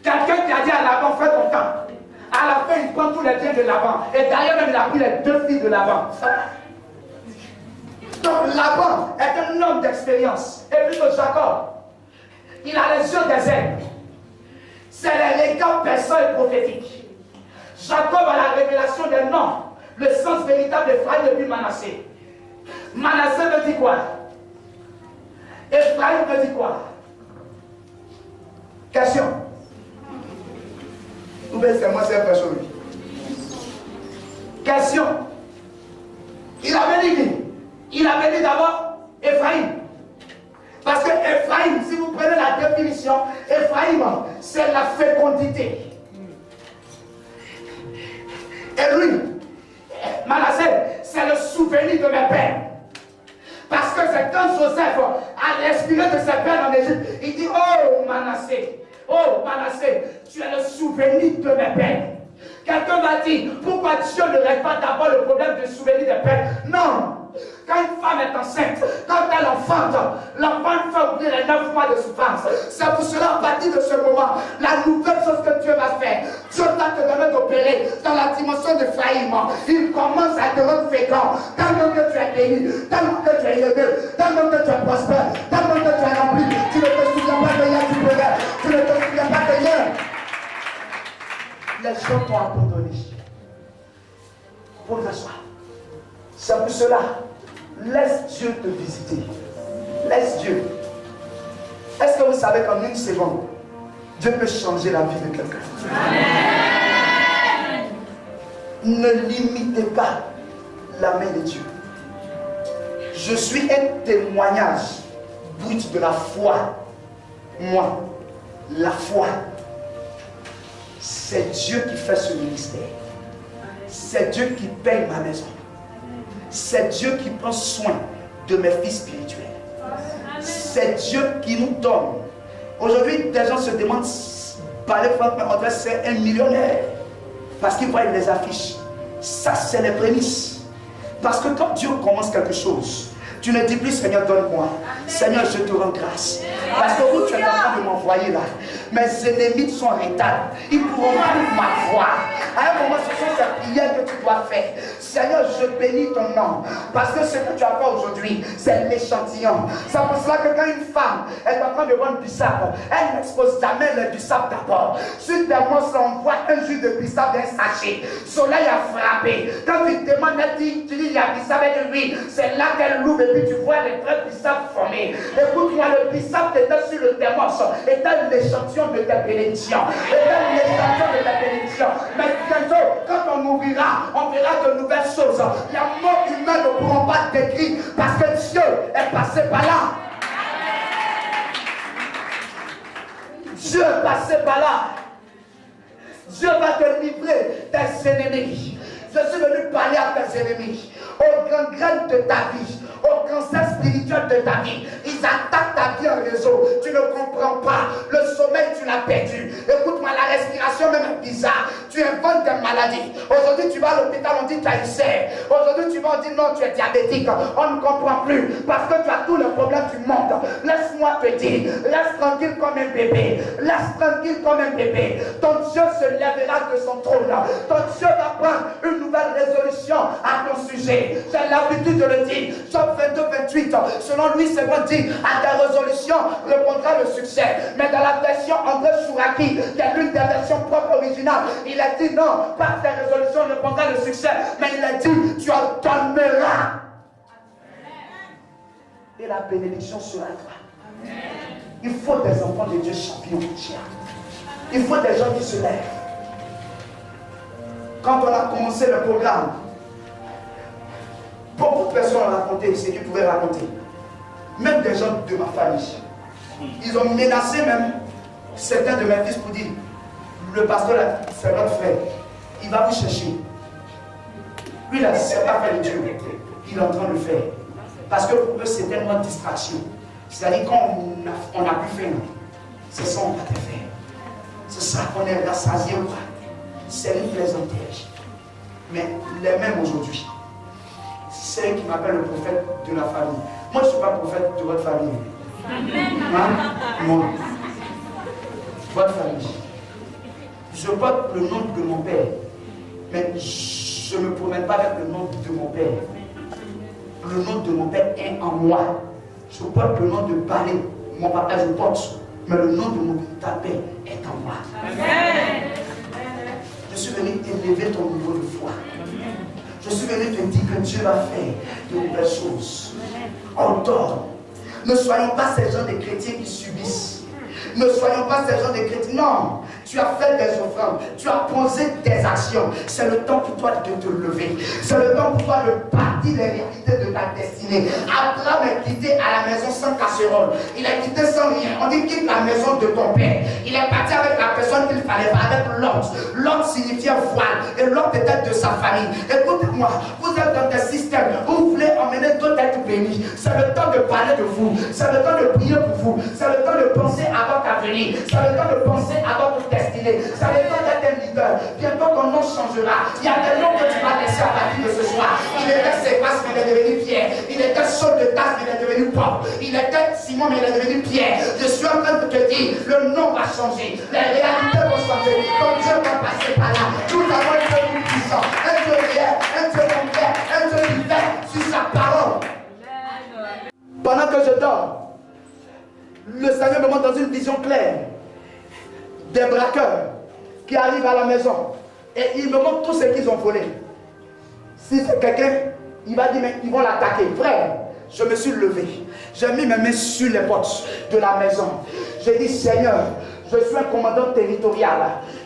Quelqu'un qui a dit à Laban, fais ton temps. À la fin, il prend tous les biens de Laban. Et d'ailleurs, même il a pris les 2 filles de Laban. Donc Laban est un homme d'expérience. Et plutôt Jacob, il a les yeux des aigles. C'est les regards perçants et prophétiques. Jacob a la révélation des noms, le sens véritable d'Ephraïm depuis Manassé. Manassé veut dire quoi? Ephraïm veut dire quoi? Question. Ou bien c'est moi, c'est un personne. Question. Il avait dit d'abord Ephraïm. Parce que Ephraïm, si vous prenez la définition, Ephraïm, c'est la fécondité. Et lui, Manassé, c'est le souvenir de mes pères. Parce que c'est quand Joseph a respiré de ses pères en Égypte, il dit, oh Manassé, tu es le souvenir de mes pères. Quelqu'un va dire, pourquoi Dieu ne règle pas d'abord le problème du souvenir des pères? Non. Quand une femme est enceinte, quand elle enfante, l'enfant fait oublier les 9 mois de souffrance. C'est pour cela, à partir de ce moment, la nouvelle chose que Dieu va faire, Dieu va te donner d'opérer dans la dimension de Ephraïm. Il commence à te rendre fécond. Tellement que tu es béni, tellement que tu es élevé, tellement que tu es prospère, tellement que tu es rempli. Tu ne te souviens pas de hier, tu pleurais. Tu ne te souviens pas de hier. Les gens t'ont abandonné. Pour le soir. C'est pour cela. Laisse Dieu te visiter. Laisse Dieu. Est-ce que vous savez qu'en une seconde, Dieu peut changer la vie de quelqu'un? Amen. Ne limitez pas la main de Dieu. Je suis un témoignage brut de la foi. Moi, la foi, c'est Dieu qui fait ce ministère. C'est Dieu qui paye ma maison. C'est Dieu qui prend soin de mes fils spirituels. C'est Dieu qui nous donne. Aujourd'hui, des gens se demandent, parler Franck, mais André, c'est un millionnaire. Parce qu'ils voient les affiches. Ça, c'est les prémices. Parce que quand Dieu commence quelque chose, tu ne dis plus, Seigneur, donne-moi. Seigneur, je te rends grâce. Parce que vous, tu es en train de m'envoyer là. Mes ennemis sont en retard. Ils pourront plus m'avoir. À un moment, ce sont ces prières que tu dois faire. Seigneur, je bénis ton nom. Parce que ce que tu as fait aujourd'hui, c'est l'échantillon. C'est pour cela que quand une femme est en train de vendre bissap, elle n'expose jamais le bissap d'abord. Sur des monstres, on voit un jus de bissap d'un sachet. Soleil a frappé. Quand tu demandes, elle dit, tu dis, il y a bissap, elle dit oui. C'est là qu'elle l'ouvre et puis tu vois les vrais bissap formés. Écoute-moi, le bissap était sur le thermos, était l'échantillon de ta bénédiction. Était l'échantillon de ta bénédiction. Mais bientôt, quand on ouvrira, on verra de nouvelles choses. La mort humaine ne pourront pas décrire parce que Dieu est passé par là. Dieu est passé par là. Dieu va te livrer tes ennemis. Je suis venu parler à tes ennemis. Aux grandes graines de ta vie, au cancer spirituel de ta vie. Ils attaquent ta vie en réseau. Tu ne comprends pas. Le sommeil, tu l'as perdu. Écoute-moi, la respiration même est bizarre. Tu inventes des maladies. Aujourd'hui, tu vas à l'hôpital, on dit que tu as une serre. Aujourd'hui, tu vas, on dit non, tu es diabétique. On ne comprend plus. Parce que tu as tous les problèmes du monde. Laisse-moi te dire. Laisse tranquille comme un bébé. Laisse tranquille comme un bébé. Ton Dieu se lèvera de son trône. Ton Dieu va prendre une nouvelle résolution à ton sujet. J'ai l'habitude de le dire. Job 22, 28. Selon lui, c'est bon dit, à ta résolution répondra le succès. Mais dans la version André Chouraki, qui est l'une des versions propres originales, il a dit non, pas ta résolution répondra le succès. Mais il a dit, tu en donneras. Et la bénédiction sera toi. Il faut des enfants de Dieu champions. Il faut des gens qui se lèvent. Quand on a commencé le programme, beaucoup de personnes ont raconté ce qu'ils pouvaient raconter. Même des gens de ma famille. Ils ont menacé même certains de mes fils pour dire, le pasteur, c'est votre frère, il va vous chercher. Lui, là, c'est pas fait de Dieu. Il est en train de le faire. Parce que pour eux, c'est tellement distraction. C'est-à-dire quand on a pu faire, c'est ça qu'on va te faire. C'est ça qu'on est rassasié ou pas. C'est une plaisanterie. Mais les mêmes aujourd'hui, c'est qui m'appelle le prophète de la famille. Moi, je ne suis pas prophète de votre famille. Hein? Mon, votre famille. Je porte le nom de mon père, mais je ne me promène pas avec le nom de mon père. Le nom de mon père est en moi. Je porte le nom de Balé. Mon papa, je porte. Mais le nom de mon père est en moi. Amen. Je suis venu élever ton niveau de foi. Je suis venu te dire que Dieu va faire de nouvelles choses. On dort. Ne soyons pas ces gens de chrétiens qui subissent. Ne soyons pas ces gens de chrétiens. Non. Tu as fait des offrandes, tu as posé des actions. C'est le temps pour toi de te lever. C'est le temps pour toi de partir les réalités de ta destinée. Abraham est quitté à la maison sans casserole. Il est quitté sans rien. On dit quitte la maison de ton père. Il est parti avec la personne qu'il fallait pas, avec Lot. Lot signifiait voile. Et Lot était de sa famille. Écoutez-moi, vous êtes dans des systèmes où vous voulez emmener d'autres êtres bénis. C'est le temps de parler de vous. C'est le temps de prier pour vous. C'est le temps de penser à votre avenir. C'est le temps de penser à votre destinée. Ça veut dire d'être un leader. Bientôt ton nom changera. Il y a des noms que tu vas laisser à partir de ce soir. Il était Céphas, mais il est devenu Pierre. Il était Saul de Tarse, mais il est devenu Paul. Il était Simon, mais il est devenu Pierre. Je suis en train de te dire, le nom va changer. Les réalités vont changer. Ton Dieu va passer par là. Nous avons un Dieu tout puissant, un Dieu réel, un Dieu concret, un Dieu qui fait sur sa parole. Pendant que je dors, le Seigneur me montre dans une vision claire des braqueurs qui arrivent à la maison et ils me montrent tout ce qu'ils ont volé. Si c'est quelqu'un, il va dire mais ils vont l'attaquer. Frère, je me suis levé, j'ai mis mes mains sur les portes de la maison. J'ai dit Seigneur, je suis un commandant territorial.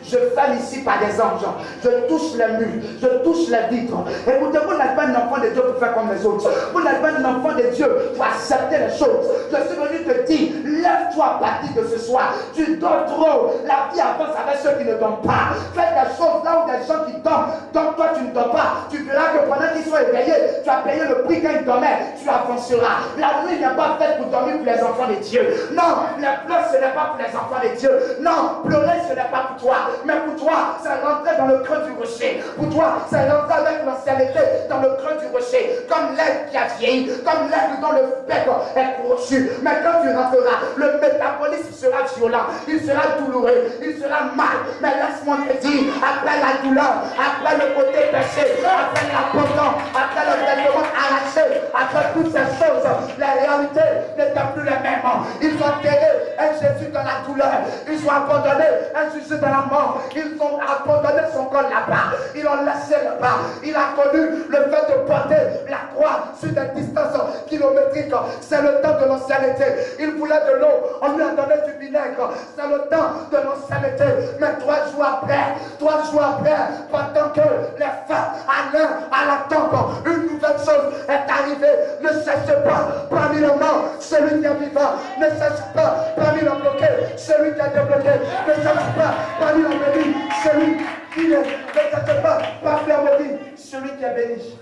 Je ferme ici par des anges. Je touche les murs. Je touche les vitres. Écoutez, vous n'êtes pas un enfant de Dieu pour faire comme les autres. Vous n'êtes pas un enfant de Dieu pour accepter les choses. Je suis venu te dire, lève-toi à partir de ce soir. Tu dors trop. La vie avance avec ceux qui ne dorment pas. Fais des choses là où des gens qui dorment. Donc toi, tu ne dors pas. Tu verras que pendant qu'ils sont éveillés, tu as payé le prix quand ils dormaient. Tu avanceras. La nuit n'est pas faite pour dormir pour les enfants de Dieu. Non, les pleurs, ce n'est pas pour les enfants de Dieu. Non, pleurer, ce n'est pas pour toi. Mais pour toi, c'est rentrer dans le creux du rocher. Pour toi, c'est rentrer avec l'ancienneté dans le creux du rocher. Comme l'aigle qui a vieilli, comme l'aigle dont le bec est crochu. Mais quand tu rentreras, le métabolisme sera violent. Il sera douloureux. Il sera mal. Mais laisse-moi te dire, après la douleur, après le côté péché, après l'abandon, après le vêtement arraché, après toutes ces choses, les réalités n'étaient plus les mêmes. Ils ont enterré un Jésus dans la douleur. Ils ont abandonné un Jésus dans la mort. Ils ont abandonné son corps là-bas. Ils l'ont laissé là-bas. Il a connu le fait de porter la croix sur des distances kilométriques. C'est le temps de l'ancienneté. Il voulait de l'eau. On lui a donné du vinaigre. C'est le temps de l'ancienneté. Mais 3 jours après, pendant que les femmes allaient à la tombe, une nouvelle chose est arrivée. Ne cherchez pas parmi les morts celui qui est vivant. Ne cherchez pas parmi les bloqués celui qui est débloqué. Ne cherchez pas parmi les bénis celui qui est. Ne cherchez pas parmi les bénis celui qui est béni.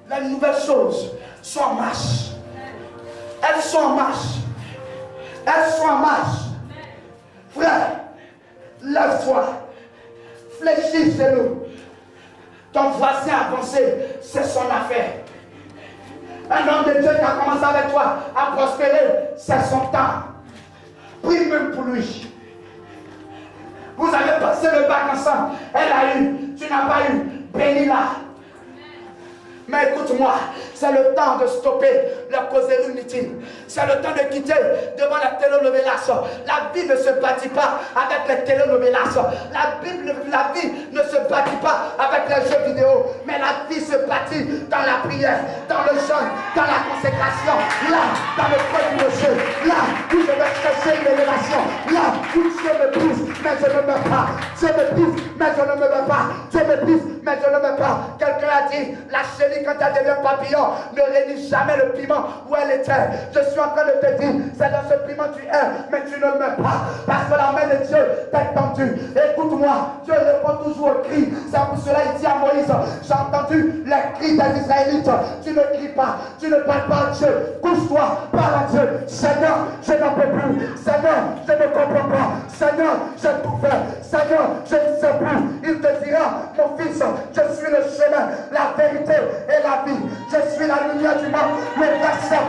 Les nouvelles choses sont en marche. Elles sont en marche. Elles sont en marche. Frère, lève-toi. Fléchis chez nous. Ton voisin avancé, c'est son affaire. Un homme de Dieu qui a commencé avec toi à prospérer, c'est son temps. Prie même pour lui. Vous avez passé le bac ensemble. Elle a eu, tu n'as pas eu. Bénis-la. Mais écoute-moi, c'est le temps de stopper la causerie inutile. C'est le temps de quitter devant la télénovelas. La vie ne se bâtit pas avec les télénovelas. La vie ne se bâtit pas avec les jeux vidéo. Mais la vie se bâtit dans la prière, dans le jeûne, dans la consécration. Là, dans le creux du rocher. Là où je vais chercher une révélation. Là où Dieu me pousse, mais je ne meurs pas. Dieu me pousse, mais je ne me meurs pas. Dieu me pousse, mais je ne meurs pas. Quelqu'un a dit, la chérie, quand elle devient papillon, ne réunit jamais le piment où elle était. Je suis en train de te dire, c'est dans ce piment tu es, mais tu ne meurs pas. Parce que la main de Dieu t'est tendue. Écoute-moi, Dieu répond toujours aux cris. C'est pour cela il dit à Moïse, j'ai entendu les cris des Israélites. Tu ne cries pas, tu ne parles pas à Dieu. Couche-toi, parle à Dieu. Seigneur, je n'en peux plus. Seigneur, je ne comprends pas. Seigneur, j'ai tout fait. Seigneur, je ne sais plus. Il te dira, mon fils, fils, je suis le chemin, la vérité et la vie. Je suis la lumière du monde. Le verset,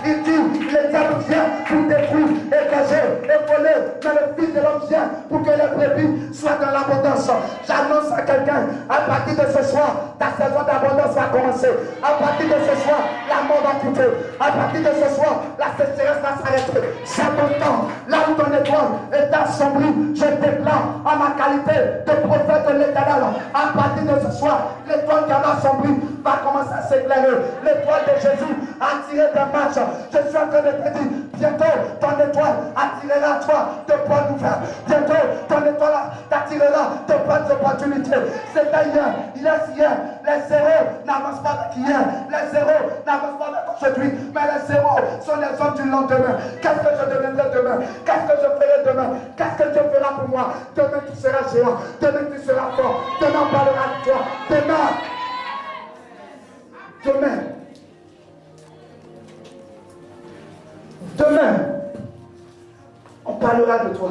il dit, le diable vient pour détruire, égager et voler. Mais le Fils de l'homme vient pour que les brebis soient dans l'abondance. J'annonce à quelqu'un, à partir de ce soir, ta saison d'abondance va commencer. À partir de ce soir, la mort va quitter. À partir de ce soir, la sécheresse va s'arrêter. C'est ton temps. Là où ton étoile est assombrie, je déclare en ma qualité de prophète de l'Éternel. À partir de ce soir, l'étoile qui en a assombrie va commencer à s'éclairer. L'étoile de Jésus a tiré des marches. Je suis en train de te dire, bientôt ton étoile attirera à toi de bonnes nouvelles. Bientôt ton étoile t'attirera de bonnes opportunités. C'était hier, il est hier. Les zéros n'avancent pas avec hier. Les zéros n'avancent pas avec aujourd'hui. Mais les zéros sont les hommes du lendemain. Qu'est-ce que je deviendrai demain? Qu'est-ce que je ferai demain? Qu'est-ce que Dieu fera pour moi? Demain tu seras géant. Demain tu seras fort. Demain on parlera de toi. Demain, on parlera de toi.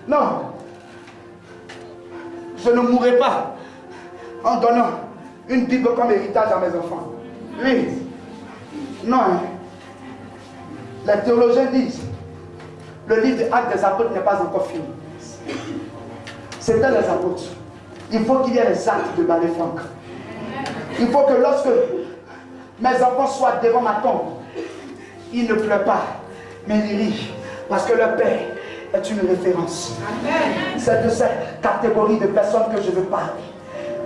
Non, je ne mourrai pas en donnant une Bible comme héritage à mes enfants. Oui, non. Les théologiens disent, le livre des Actes des Apôtres n'est pas encore fini. C'était les apôtres. Il faut qu'il y ait les actes de Ballet Franck. Il faut que lorsque mes enfants soient devant ma tombe, ils ne pleurent pas, mais ils rient. Parce que leur père est une référence. C'est de cette catégorie de personnes que je veux parler.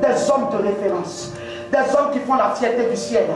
Des hommes de référence. Des hommes qui font la fierté du ciel.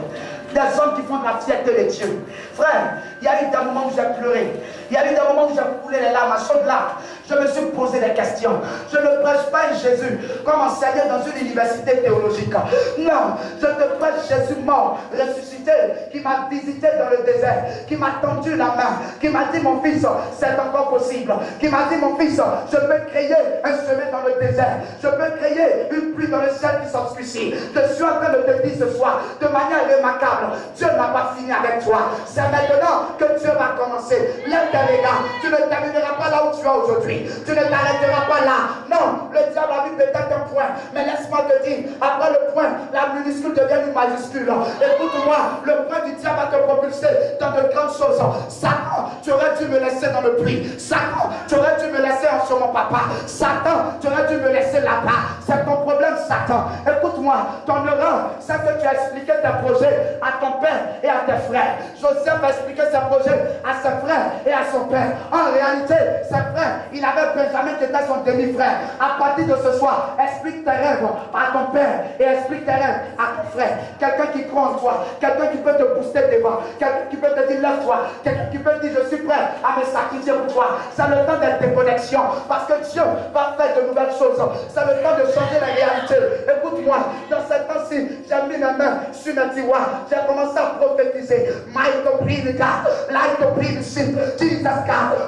Des hommes qui font la fierté des dieux. Frère, il y a eu des moments où j'ai pleuré. Il y a eu des moments où j'ai coulé les larmes à chaudes larmes. Je me suis posé des questions. Je ne prêche pas Jésus comme enseigné dans une université théologique. Non, je te prêche Jésus mort, ressuscité, qui m'a visité dans le désert, qui m'a tendu la main, qui m'a dit mon fils, c'est encore possible. Qui m'a dit mon fils, je peux créer un chemin dans le désert. Je peux créer une pluie dans le ciel qui s'obscurcit. Je suis en train de te dire ce soir, de manière remarquable, Dieu n'a pas fini avec toi. C'est maintenant que Dieu va commencer. Lève-toi les gars, tu ne termineras pas là où tu es aujourd'hui. Tu ne t'arrêteras pas là. Non, le diable a mis peut-être un point. Mais laisse-moi te dire, après le point, la minuscule devient une majuscule. Écoute-moi, le point du diable va te propulser dans de grandes choses. Satan, tu aurais dû me laisser dans le puits. Satan, tu aurais dû me laisser en sur mon papa. Satan, tu aurais dû me laisser là-bas. C'est ton problème, Satan. Écoute-moi, ton erreur, c'est que tu as expliqué tes projets à ton père et à tes frères. Joseph a expliqué ses projets à ses frères et à son père. En réalité, ses frères, il avait Benjamin qui était son demi-frère. À partir de ce soir, explique tes rêves à ton père et explique tes rêves à ton frère. Quelqu'un qui croit en toi, quelqu'un qui peut te booster devant, quelqu'un qui peut te dire lève-toi, quelqu'un qui peut te dire je suis prêt à me sacrifier pour toi. C'est le temps d'être déconnexion parce que Dieu va faire de nouvelles choses. C'est le temps de changer la réalité. Écoute-moi, dans ce temps-ci, j'ai mis mes mains sur mes tiroirs. J'ai commencé à prophétiser.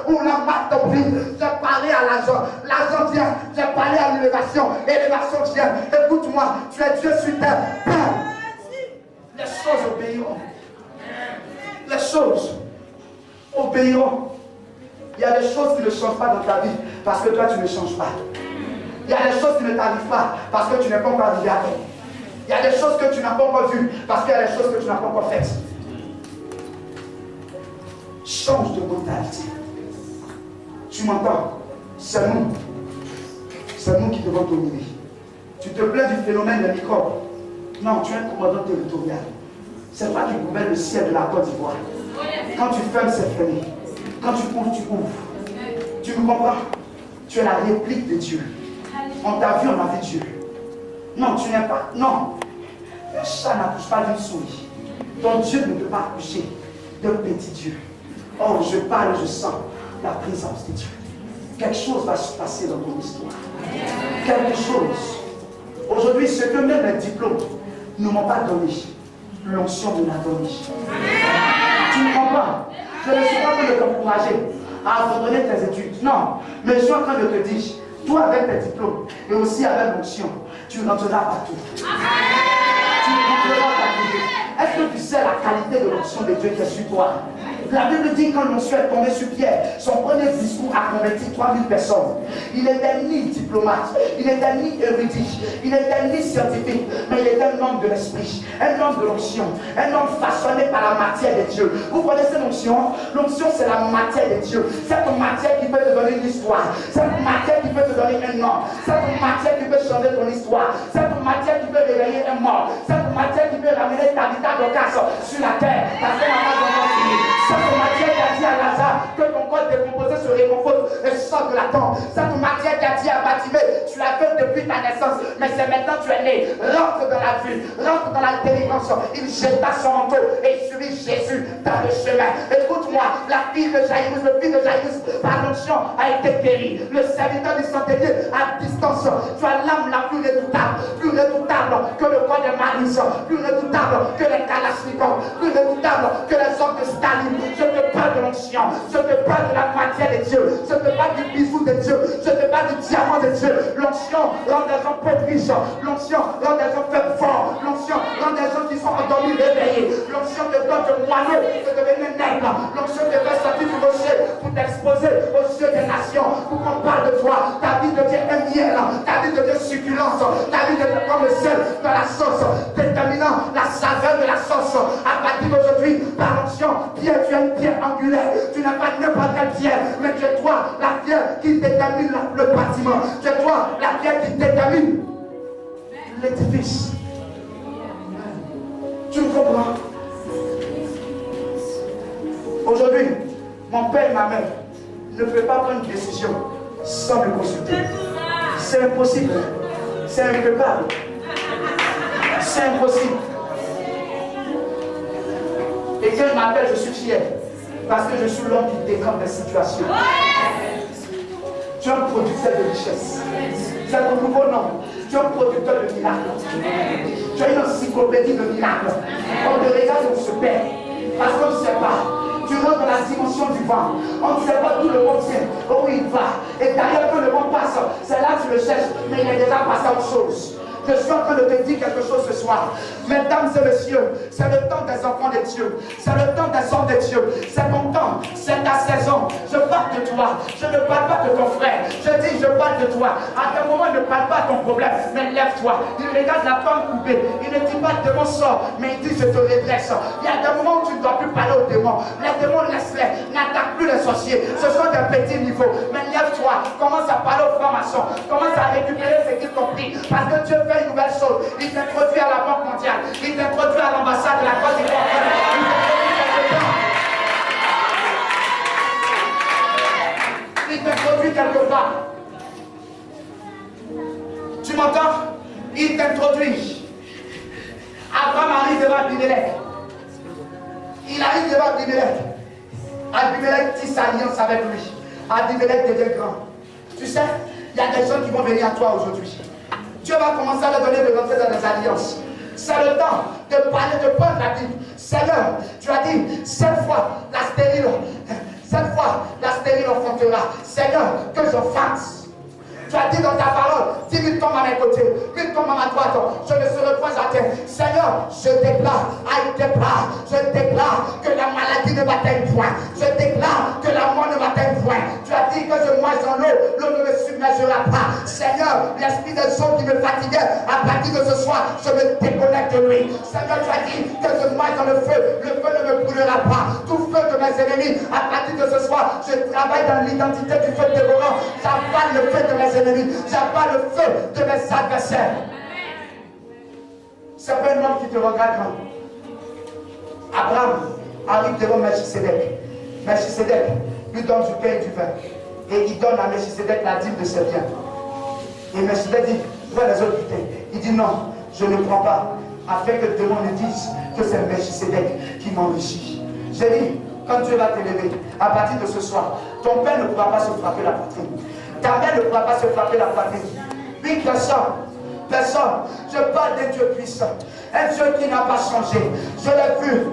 Ou la j'ai parlé à l'argent. L'argent vient. J'ai parlé à l'élévation. L'élévation vient. Écoute-moi, tu es Dieu sur terre. Les choses obéiront. Les choses obéiront. Il y a des choses qui ne changent pas dans ta vie parce que toi tu ne changes pas. Il y a des choses qui ne t'arrivent pas parce que tu n'es pas encore arrivé à toi. Il y a des choses que tu n'as pas encore vues parce qu'il y a des choses que tu n'as pas encore faites. Change de mentalité. Tu m'entends? C'est nous qui devons dominer. Tu te plains du phénomène des microbes. Non, tu es un commandant territorial. C'est toi qui gouverne le ciel de la Côte d'Ivoire. Quand tu fermes, c'est fermé. Quand tu ouvres, tu ouvres. Tu me comprends? Tu es la réplique de Dieu. On t'a vu, on a vu Dieu. Non, tu n'es pas. Non. Un chat n'accouche pas d'une souris. Ton Dieu ne peut pas accoucher d'un petit Dieu. Oh, je parle, je sens la présence de Dieu. Quelque chose va se passer dans ton histoire. Quelque chose. Aujourd'hui, ce que même les diplômes ne m'ont pas donné, l'onction me l'a donné. Tu me comprends? Je ne suis pas en train de t'encourager à abandonner tes études. Non, mais je suis en train de te dire, toi avec tes diplômes et aussi avec l'onction, tu rentreras partout. Tu rentreras partout. Est-ce que tu sais la qualité de l'onction de Dieu qui est sur toi? La Bible dit quand l'onction est tombé sur Pierre, son premier discours a converti 3000 personnes. Il n'était ni diplomate, il n'était ni érudit, il n'était ni scientifique, mais il était un homme de l'esprit, un homme de l'onction, un homme façonné par la matière de Dieu. Vous connaissez l'onction? L'onction, c'est la matière de Dieu. Cette matière qui peut te donner une histoire, cette matière qui peut te donner un nom, cette matière qui peut changer ton histoire, cette matière qui peut réveiller un mort, cette matière qui peut ramener ta vie d'occasion sur la terre. Cette matière qui a dit à Lazare que ton corps décomposé se récompose et sort de la tombe. Cette matière qui a dit à Bartimée, tu l'as fait depuis ta naissance, mais c'est maintenant que tu es né. Rentre dans la vie, rentre dans la délivrance. Il jeta son manteau et il suivit Jésus dans le chemin. Écoute-moi, la fille de Jaïrus, le fils de Jaïrus, par l'onction a été guéri. Le serviteur du centenier à distance, tu as l'âme la plus redoutable que le corps de Marie, plus redoutable que les Kalachnikov, plus redoutable que les hommes de Staline. Je te parle de l'onction, je te parle de la matière de Dieu, je te parle du bijou de Dieu, je te parle du diamant de Dieu. L'onction rend des gens peu riches, l'onction rend des gens peu forts, l'onction rend des gens qui sont endormis réveillés, l'onction te donne de moineau de devenir nègre, l'onction te fait sortir du rocher pour t'exposer aux yeux des nations, pour qu'on parle de toi. Ta vie devient un miel, ta vie devient succulence, ta vie devient comme le sel de la sauce, déterminant la saveur de la sauce. À partir d'aujourd'hui, par l'onction, Pierre, tu es une pierre angulaire, tu n'as pas n'importe quelle pierre, mais tu es toi la pierre qui détermine le bâtiment, tu es toi la pierre qui détermine l'édifice. Tu me comprends? Aujourd'hui, mon père et ma mère ne peuvent pas prendre une décision sans me consulter. C'est impossible. C'est improbable. C'est impossible. Et quand il m'appelle, je suis fier. Parce que je suis l'homme qui décante des situations. Tu es un producteur de richesse. C'est ton nouveau nom. Tu es un producteur de miracles. Tu es une encyclopédie de miracles. On te regarde et on se perd. Parce qu'on ne sait pas. Tu rentres dans la dimension du vent. On ne sait pas d'où le vent vient, où il va. Et d'ailleurs, quand le vent passe, c'est là que tu le cherches. Mais il est déjà passé à autre chose. Je suis en train de te dire quelque chose ce soir. Mesdames et messieurs, c'est le temps des enfants de Dieu. C'est le temps des hommes de Dieu. C'est ton temps, c'est ta saison. Je parle de toi. Je ne parle pas de ton frère. Je dis, je parle de toi. À un moment, ne parle pas de ton problème, mais lève-toi. Il regarde la femme coupée. Il ne dit pas de mon sort, mais il dit, je te redresse. Il y a des moments où tu ne dois plus parler aux démons. Les démons, laisse-les. N'attaque plus les sorciers. Ce sont des petits niveaux. Mais lève-toi. Commence à parler aux francs-maçons. Commence à récupérer ce qu'ils t'ont pris. Parce que Dieu fait une nouvelle chose. Il t'introduit à la Banque mondiale. Il t'introduit à l'ambassade de la Côte d'Ivoire. Il t'introduit quelque part. Tu m'entends? Il t'introduit. Abraham arrive devant Abimelech. Il arrive devant Abimelech. Abimelech tisse alliance avec lui. Abimelech devient grand. Tu sais, il y a des gens qui vont venir à toi aujourd'hui. Dieu va commencer à leur donner de rentrer dans des alliances. C'est le temps de parler, de prendre la Bible. Seigneur, tu as dit, cette fois, la stérile enfantera. Seigneur, que j'enfante. Tu as dit dans ta parole, 10 000 tombent à mes côtés, 1000 tombent à ma droite, je ne serai point à terre. Seigneur, je déclare que la maladie ne m'atteigne point. Je déclare que la mort ne m'atteigne point. Tu as dit que je mange dans l'eau, l'eau ne me submergera pas. Seigneur, l'esprit des hommes qui me fatiguait, à partir de ce soir, je me déconnecte de lui. Seigneur, tu as dit que je mange dans le feu ne me brûlera pas. Tout feu de mes ennemis, à partir de ce soir, je travaille dans l'identité du feu dévorant. J'avale le feu de mes ennemis, j'avale le feu de mes adversaires. C'est pas un homme qui te regarde. Abraham arrive devant Melchisédek. Melchisédek lui donne du pain et du vin. Et il donne à Melchisédek la dîme de ses biens. Et Melchisédek dit, vois les autres bouteilles. Il dit non, je ne prends pas. Afin que le démon ne dise que c'est Melchisédek qui m'enrichit. J'ai dit, quand Dieu va t'élever, à partir de ce soir, ton père ne pourra pas se frapper la poitrine. Ta mère ne pourra pas se frapper la poitrine. Une personne, je parle d'un Dieu puissant, un Dieu qui n'a pas changé. Je l'ai vu.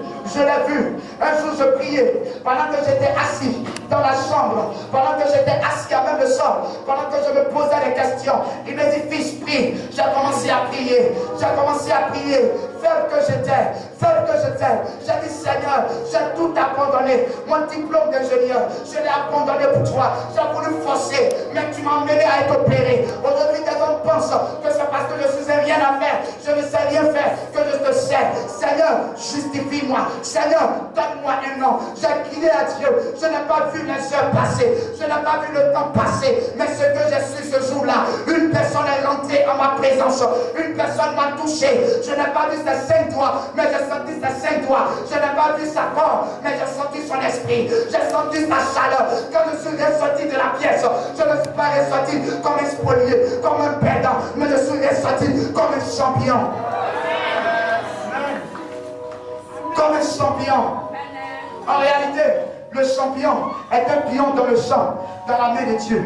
Un jour je priais, pendant que j'étais assis dans la chambre, pendant que j'étais assis à même le sol, pendant que je me posais des questions. Il me dit, fils, prie. J'ai commencé à prier. faible que j'étais, j'ai dit Seigneur, j'ai tout abandonné. Mon diplôme d'ingénieur, je l'ai abandonné pour toi. J'ai voulu forcer, mais tu m'as emmené à être opéré. Aujourd'hui, des hommes pensent que c'est parce que je ne sais rien à faire, je ne sais rien faire, que je te sais. Seigneur, justifie-moi. Seigneur, donne-moi un nom. J'ai crié à Dieu, je n'ai pas vu les heures passer, je n'ai pas vu le temps passer, mais ce que j'ai su ce jour-là, une personne est rentrée en ma présence, une personne m'a touché. Je n'ai pas vu ses 5 doigts, mais j'ai senti ses 5 doigts. Je n'ai pas vu sa corps, mais j'ai senti son esprit. J'ai senti sa chaleur. Quand je suis ressorti de la pièce, je ne suis pas ressorti comme un spolié, comme un perdant, mais je suis ressorti comme un champion. Comme un champion. En réalité, le champion est un pion dans le champ, dans la main de Dieu.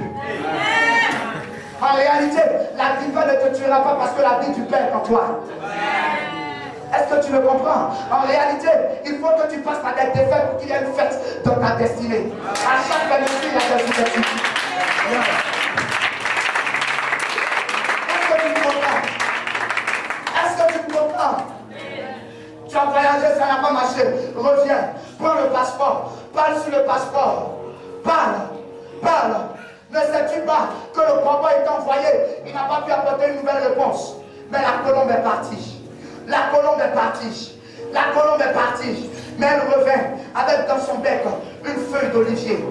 En réalité, la victoire ne te tuera pas parce que la vie du Père est en toi. Est-ce que tu le comprends? En réalité, il faut que tu passes par des défaites pour qu'il y ait une fête dans ta destinée. À chaque bénéfice, il y a des défaites. Est-ce que tu me comprends? Est-ce que tu me comprends? Tu as voyagé, ça n'a pas marché. Reviens, prends le passeport, parle sur le passeport. Parle. Ne sais-tu pas que le combat est envoyé? Il n'a pas pu apporter une nouvelle réponse. Mais la colombe est partie. La colombe est partie. Mais elle revint avec dans son bec une feuille d'olivier.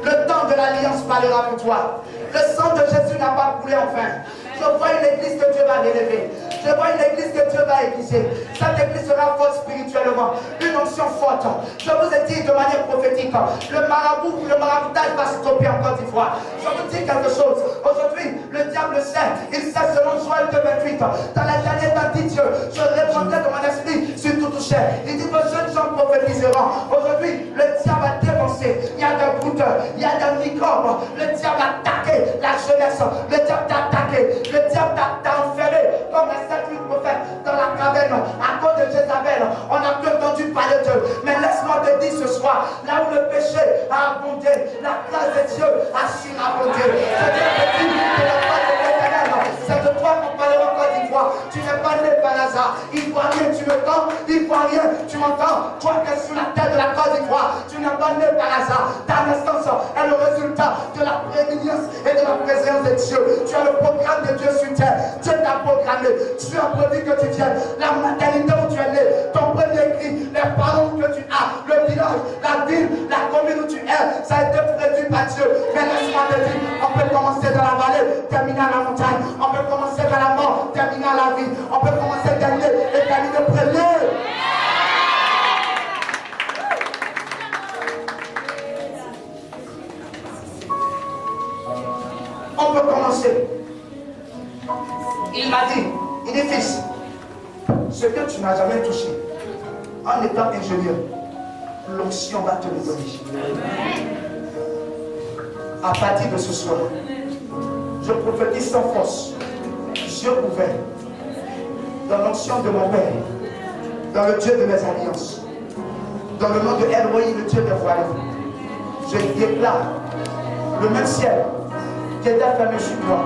Le temps de l'alliance parlera pour toi. Le sang de Jésus n'a pas coulé en vain. Je vois une église que Dieu va relever. Je vois une église que Dieu va aiguiser. Cette église sera forte spirituellement. Une onction forte. Je vous ai dit de manière prophétique, le maraboutage va stopper en Côte d'Ivoire. Je vous dis quelque chose. Aujourd'hui, le diable sait. Il sait selon Joël 2:28. Dans la dernière temps, dit Dieu, je répondrai de mon esprit sur toute chair. Il dit, vos jeunes gens prophétiseront. Aujourd'hui, le diable a dévancé. Il y a des brouteurs, il y a des microbes. Le diable a attaqué la jeunesse. Le diable t'a attaqué. Le diable t'a enfermé comme les 7 prophètes dans la caverne à cause de Jézabel. On n'a plus entendu parler d'eux. Mais laisse-moi te dire ce soir, là où le péché a abondé, la grâce de Dieu a surabondé. Je te dis que la grâce de l'Éternel, c'est de toi qu'on parlera en Côte d'Ivoire. Tu n'es pas né par hasard. Ivoirien, tu me tends. Ivoirien, tu m'entends. Toi qui es sur la tête de la Côte d'Ivoire, tu n'es pas né par hasard. Ta naissance est le résultat de la prééminence et de la présence de Dieu. Tu as le programme de Dieu sur terre. Dieu t'a programmé. Dieu a prévu que tu viennes. La maternité où tu es né, ton premier cri, les parents que tu as, le village, la ville, la commune où tu es, ça a été prévu par Dieu. Mais laisse-moi te dire, on peut commencer dans la vallée, terminer à la montagne. On peut commencer dans la mort, terminer à la vie. On peut commencer dernier et terminer premier. On peut commencer. Il m'a dit, il dit fils, ce que tu n'as jamais touché, en étant ingénieur, l'onction va te le donner. À partir de ce soir, je prophétise sans force, yeux ouverts, dans l'onction de mon Père, dans le Dieu de mes alliances, dans le nom de Elohim, le Dieu des voiles. Je déclare le même ciel qui était fermé sur toi.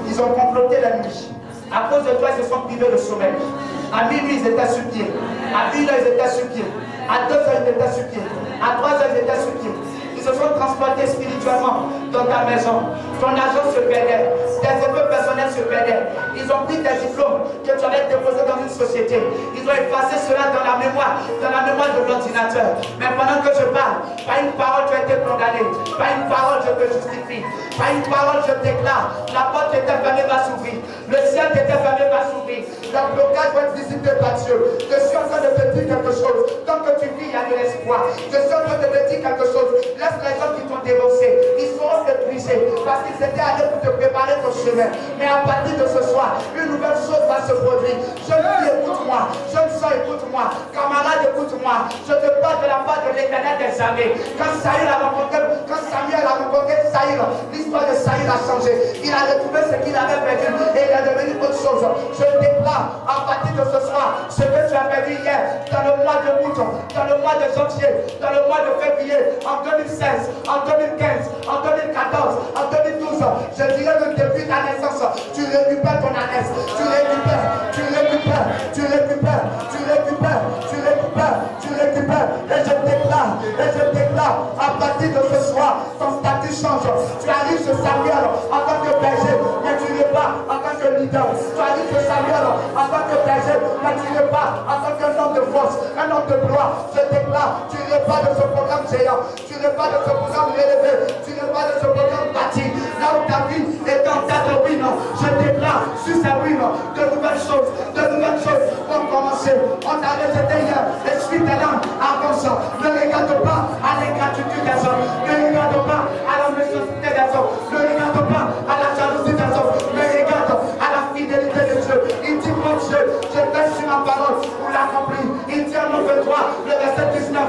Ils ont comploté la nuit. À cause de toi, ils se sont privés de sommeil. À minuit, ils étaient sur pied. À 1h, ils étaient sur pied. À 2h, ils étaient sur pied. À 3h, ils étaient sur pied. Ils se sont transportés spirituellement dans ta maison. Ton argent se perdait. Tes effets personnels se perdaient. Ils ont pris tes diplômes que tu avais déposés dans une société. Ils ont effacé cela dans la mémoire de l'ordinateur. Mais pendant que je parle, pas une parole tu as été condamné. Pas une parole je te justifie. Pas une parole je déclare. La porte qui était fermée va s'ouvrir. Le ciel qui était fermé va s'ouvrir. Le blocage va être visité par Dieu. Je suis en train de te dire quelque chose. Tant que tu vis, il y a de l'espoir. Je suis en train de te dire quelque chose. Laisse les gens qui t'ont dévancé. Ils seront épuisés parce qu'ils étaient allés pour te préparer ton chemin. Mais à partir de ce soir, une nouvelle chose va se produire. Jeune fille, écoute-moi. Jeune soeur, écoute-moi. Camarade, écoute-moi. Je te parle de la part de l'Éternel des armées. Quand Samuel a rencontré Saïr, l'histoire de Saïr a changé. Il a retrouvé ce qu'il avait perdu et il est devenu autre chose. Je déclare à partir de ce soir ce que tu as perdu hier dans le mois de août, dans le mois de janvier, dans le mois de février, en 2016, en 2015, en 2014, en 2012. Je dirais que depuis ta naissance, tu récupères ton ânesse. Tu récupères militaire. Tu as dit que Samuel, en tant que berger, ne tire pas en tant qu'un homme de force, un homme de gloire. Je déclare, tu n'es pas de ce programme géant, tu n'es pas de ce programme élevé, tu n'es pas de ce programme bâti. Là où ta vie est en tas de ruines, je déclare sur sa ruine de nouvelles choses vont commencer. On t'a rejeté hier, esprit de l'âme, avance. Ne regarde pas à l'ingratitude des hommes, ne regarde pas à la méchanceté des hommes, ne regarde pas à la jalousie des hommes, ne regarde à la fidélité de Dieu. Il dit mon Dieu, je veille sur ma parole pour l'accomplir. Il dit en 23, le verset 19,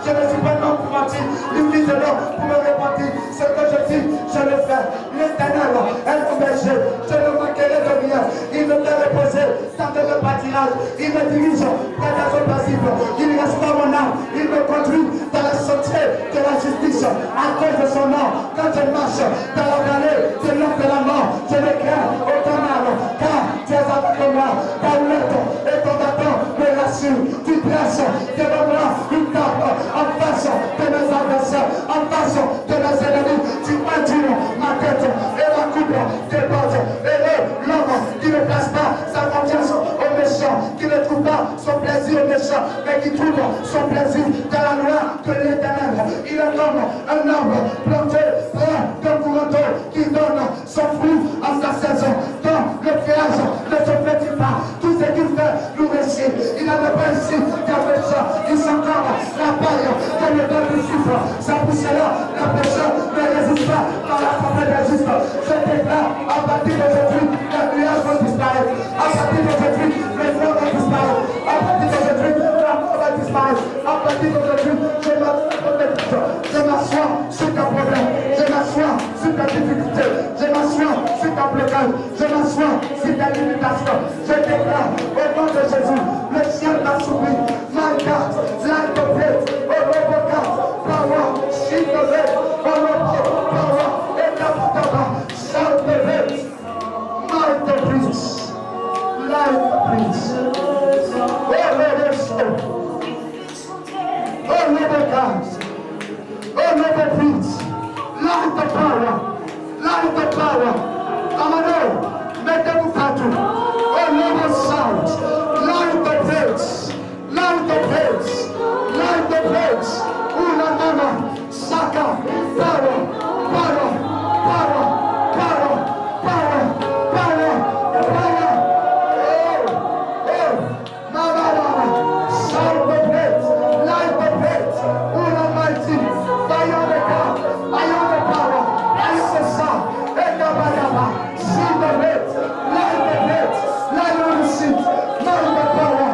je ne suis pas un homme pour mentir, ni fils de l'homme pour me repentir. Ce que je dis, je le fais. L'Éternel est mon berger, je ne manquerai de rien. Il me fait reposer sans de le pâturage. Il me dirige près des eaux passibles. Il restaure mon âme. Il me conduit dans la sentier de la justice à cause de son nom. Quand je marche dans la vallée de l'ombre de la mort, je ne crains aucun mal, car tu es avec moi. Ta houlette et ton bâton me rassurent. Tu dresses devant moi une table en face de mes adversaires, en face de mes ennemis. Tu inclines ma tête et la coupe déborde. Et l'homme qui ne place pas sa confiance au méchant, qui ne trouve pas son plaisir au méchant, mais qui trouve son plaisir dans la loi de l'Éternel. Il est comme un arbre planté près d'un courant d'eau qui donne son fruit en sa saison, dont le feuillage ne se flétrit pas. Tout ce qu'il fait nous réussit. Il n'a pas ici qu'un pécheur. Il s'encore la paille que le don du souffle. Ça poussera la pécheur ne résiste pas dans la forêt des justes. Je déclare à partir d'aujourd'hui, les nuages vont disparaître. À partir d'aujourd'hui, les flots vont disparaître. À partir d'aujourd'hui, la mort va disparaître. À partir d'aujourd'hui, je m'assois sur ta problème. Je m'assois sur ta difficulté. Je m'assois sur ta blocage. Je m'assois sur ta limitation. Je déclare au nom de Jésus, le ciel va s'ouvrir. My God, like the faith, oh Lord God, power, shield the faith, oh Lord God, power, and the power, shout the faith, like the prince, like the prince, oh Lord God, oh Lord God, oh Lord prince, like the power, come on, mettez-vous partout, oh Lord shout, like the prince. Like the birds, like the birds, una mama, saka, power, power, power, power, power, power, power, mama, shout the birds, like the birds, una mighty, fire the God, fire the power, fire the sound, ekabayaba, see the birds, like the birds, like the seed, like the power,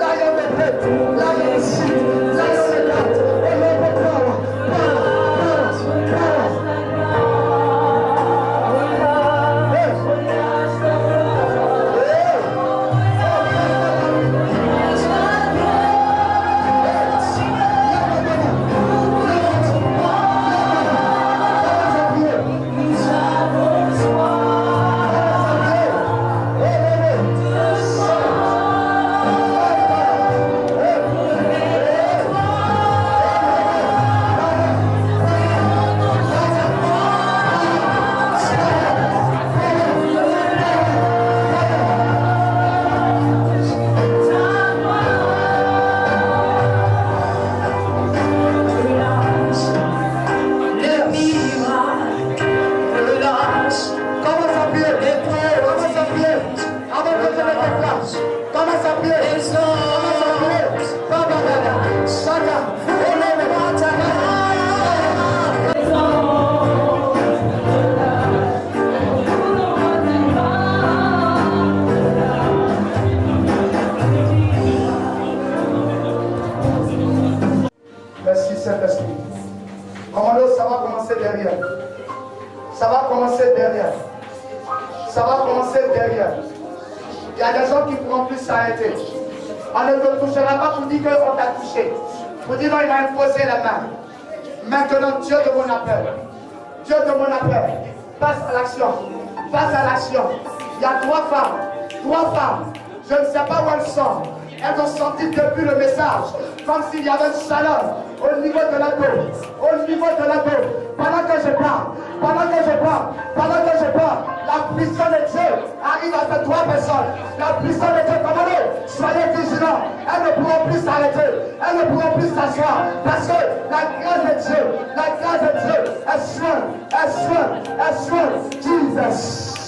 Lion of the sea. prier. Commence à prier. Babadada, Shaka, Merci Saint-Esprit. Commando, ça va commencer derrière. Ça va commencer derrière. Ça va commencer derrière. Il y a des gens qui ne pourront plus s'arrêter. On ne te touchera pas pour dire qu'on t'a touché. Pour dire non, il m'a imposé la main. Maintenant, Dieu de mon appel. Dieu de mon appel. Passe à l'action. Passe à l'action. Il y a 3 femmes. 3 femmes. Je ne sais pas où elles sont. Elles ont senti depuis le message comme s'il y avait une chaleur au niveau de la peau. Au niveau de la peau. Pendant que je parle. Pendant que je parle. Pendant que je parle. La puissance de Dieu arrive à ces 3 personnes. La puissance de Dieu, commandez, soyez vigilants. Elles ne pourront plus s'arrêter. Elles ne pourront plus s'asseoir. Parce que la grâce de Dieu, est soigne, est soigne, est soigne. Jesus.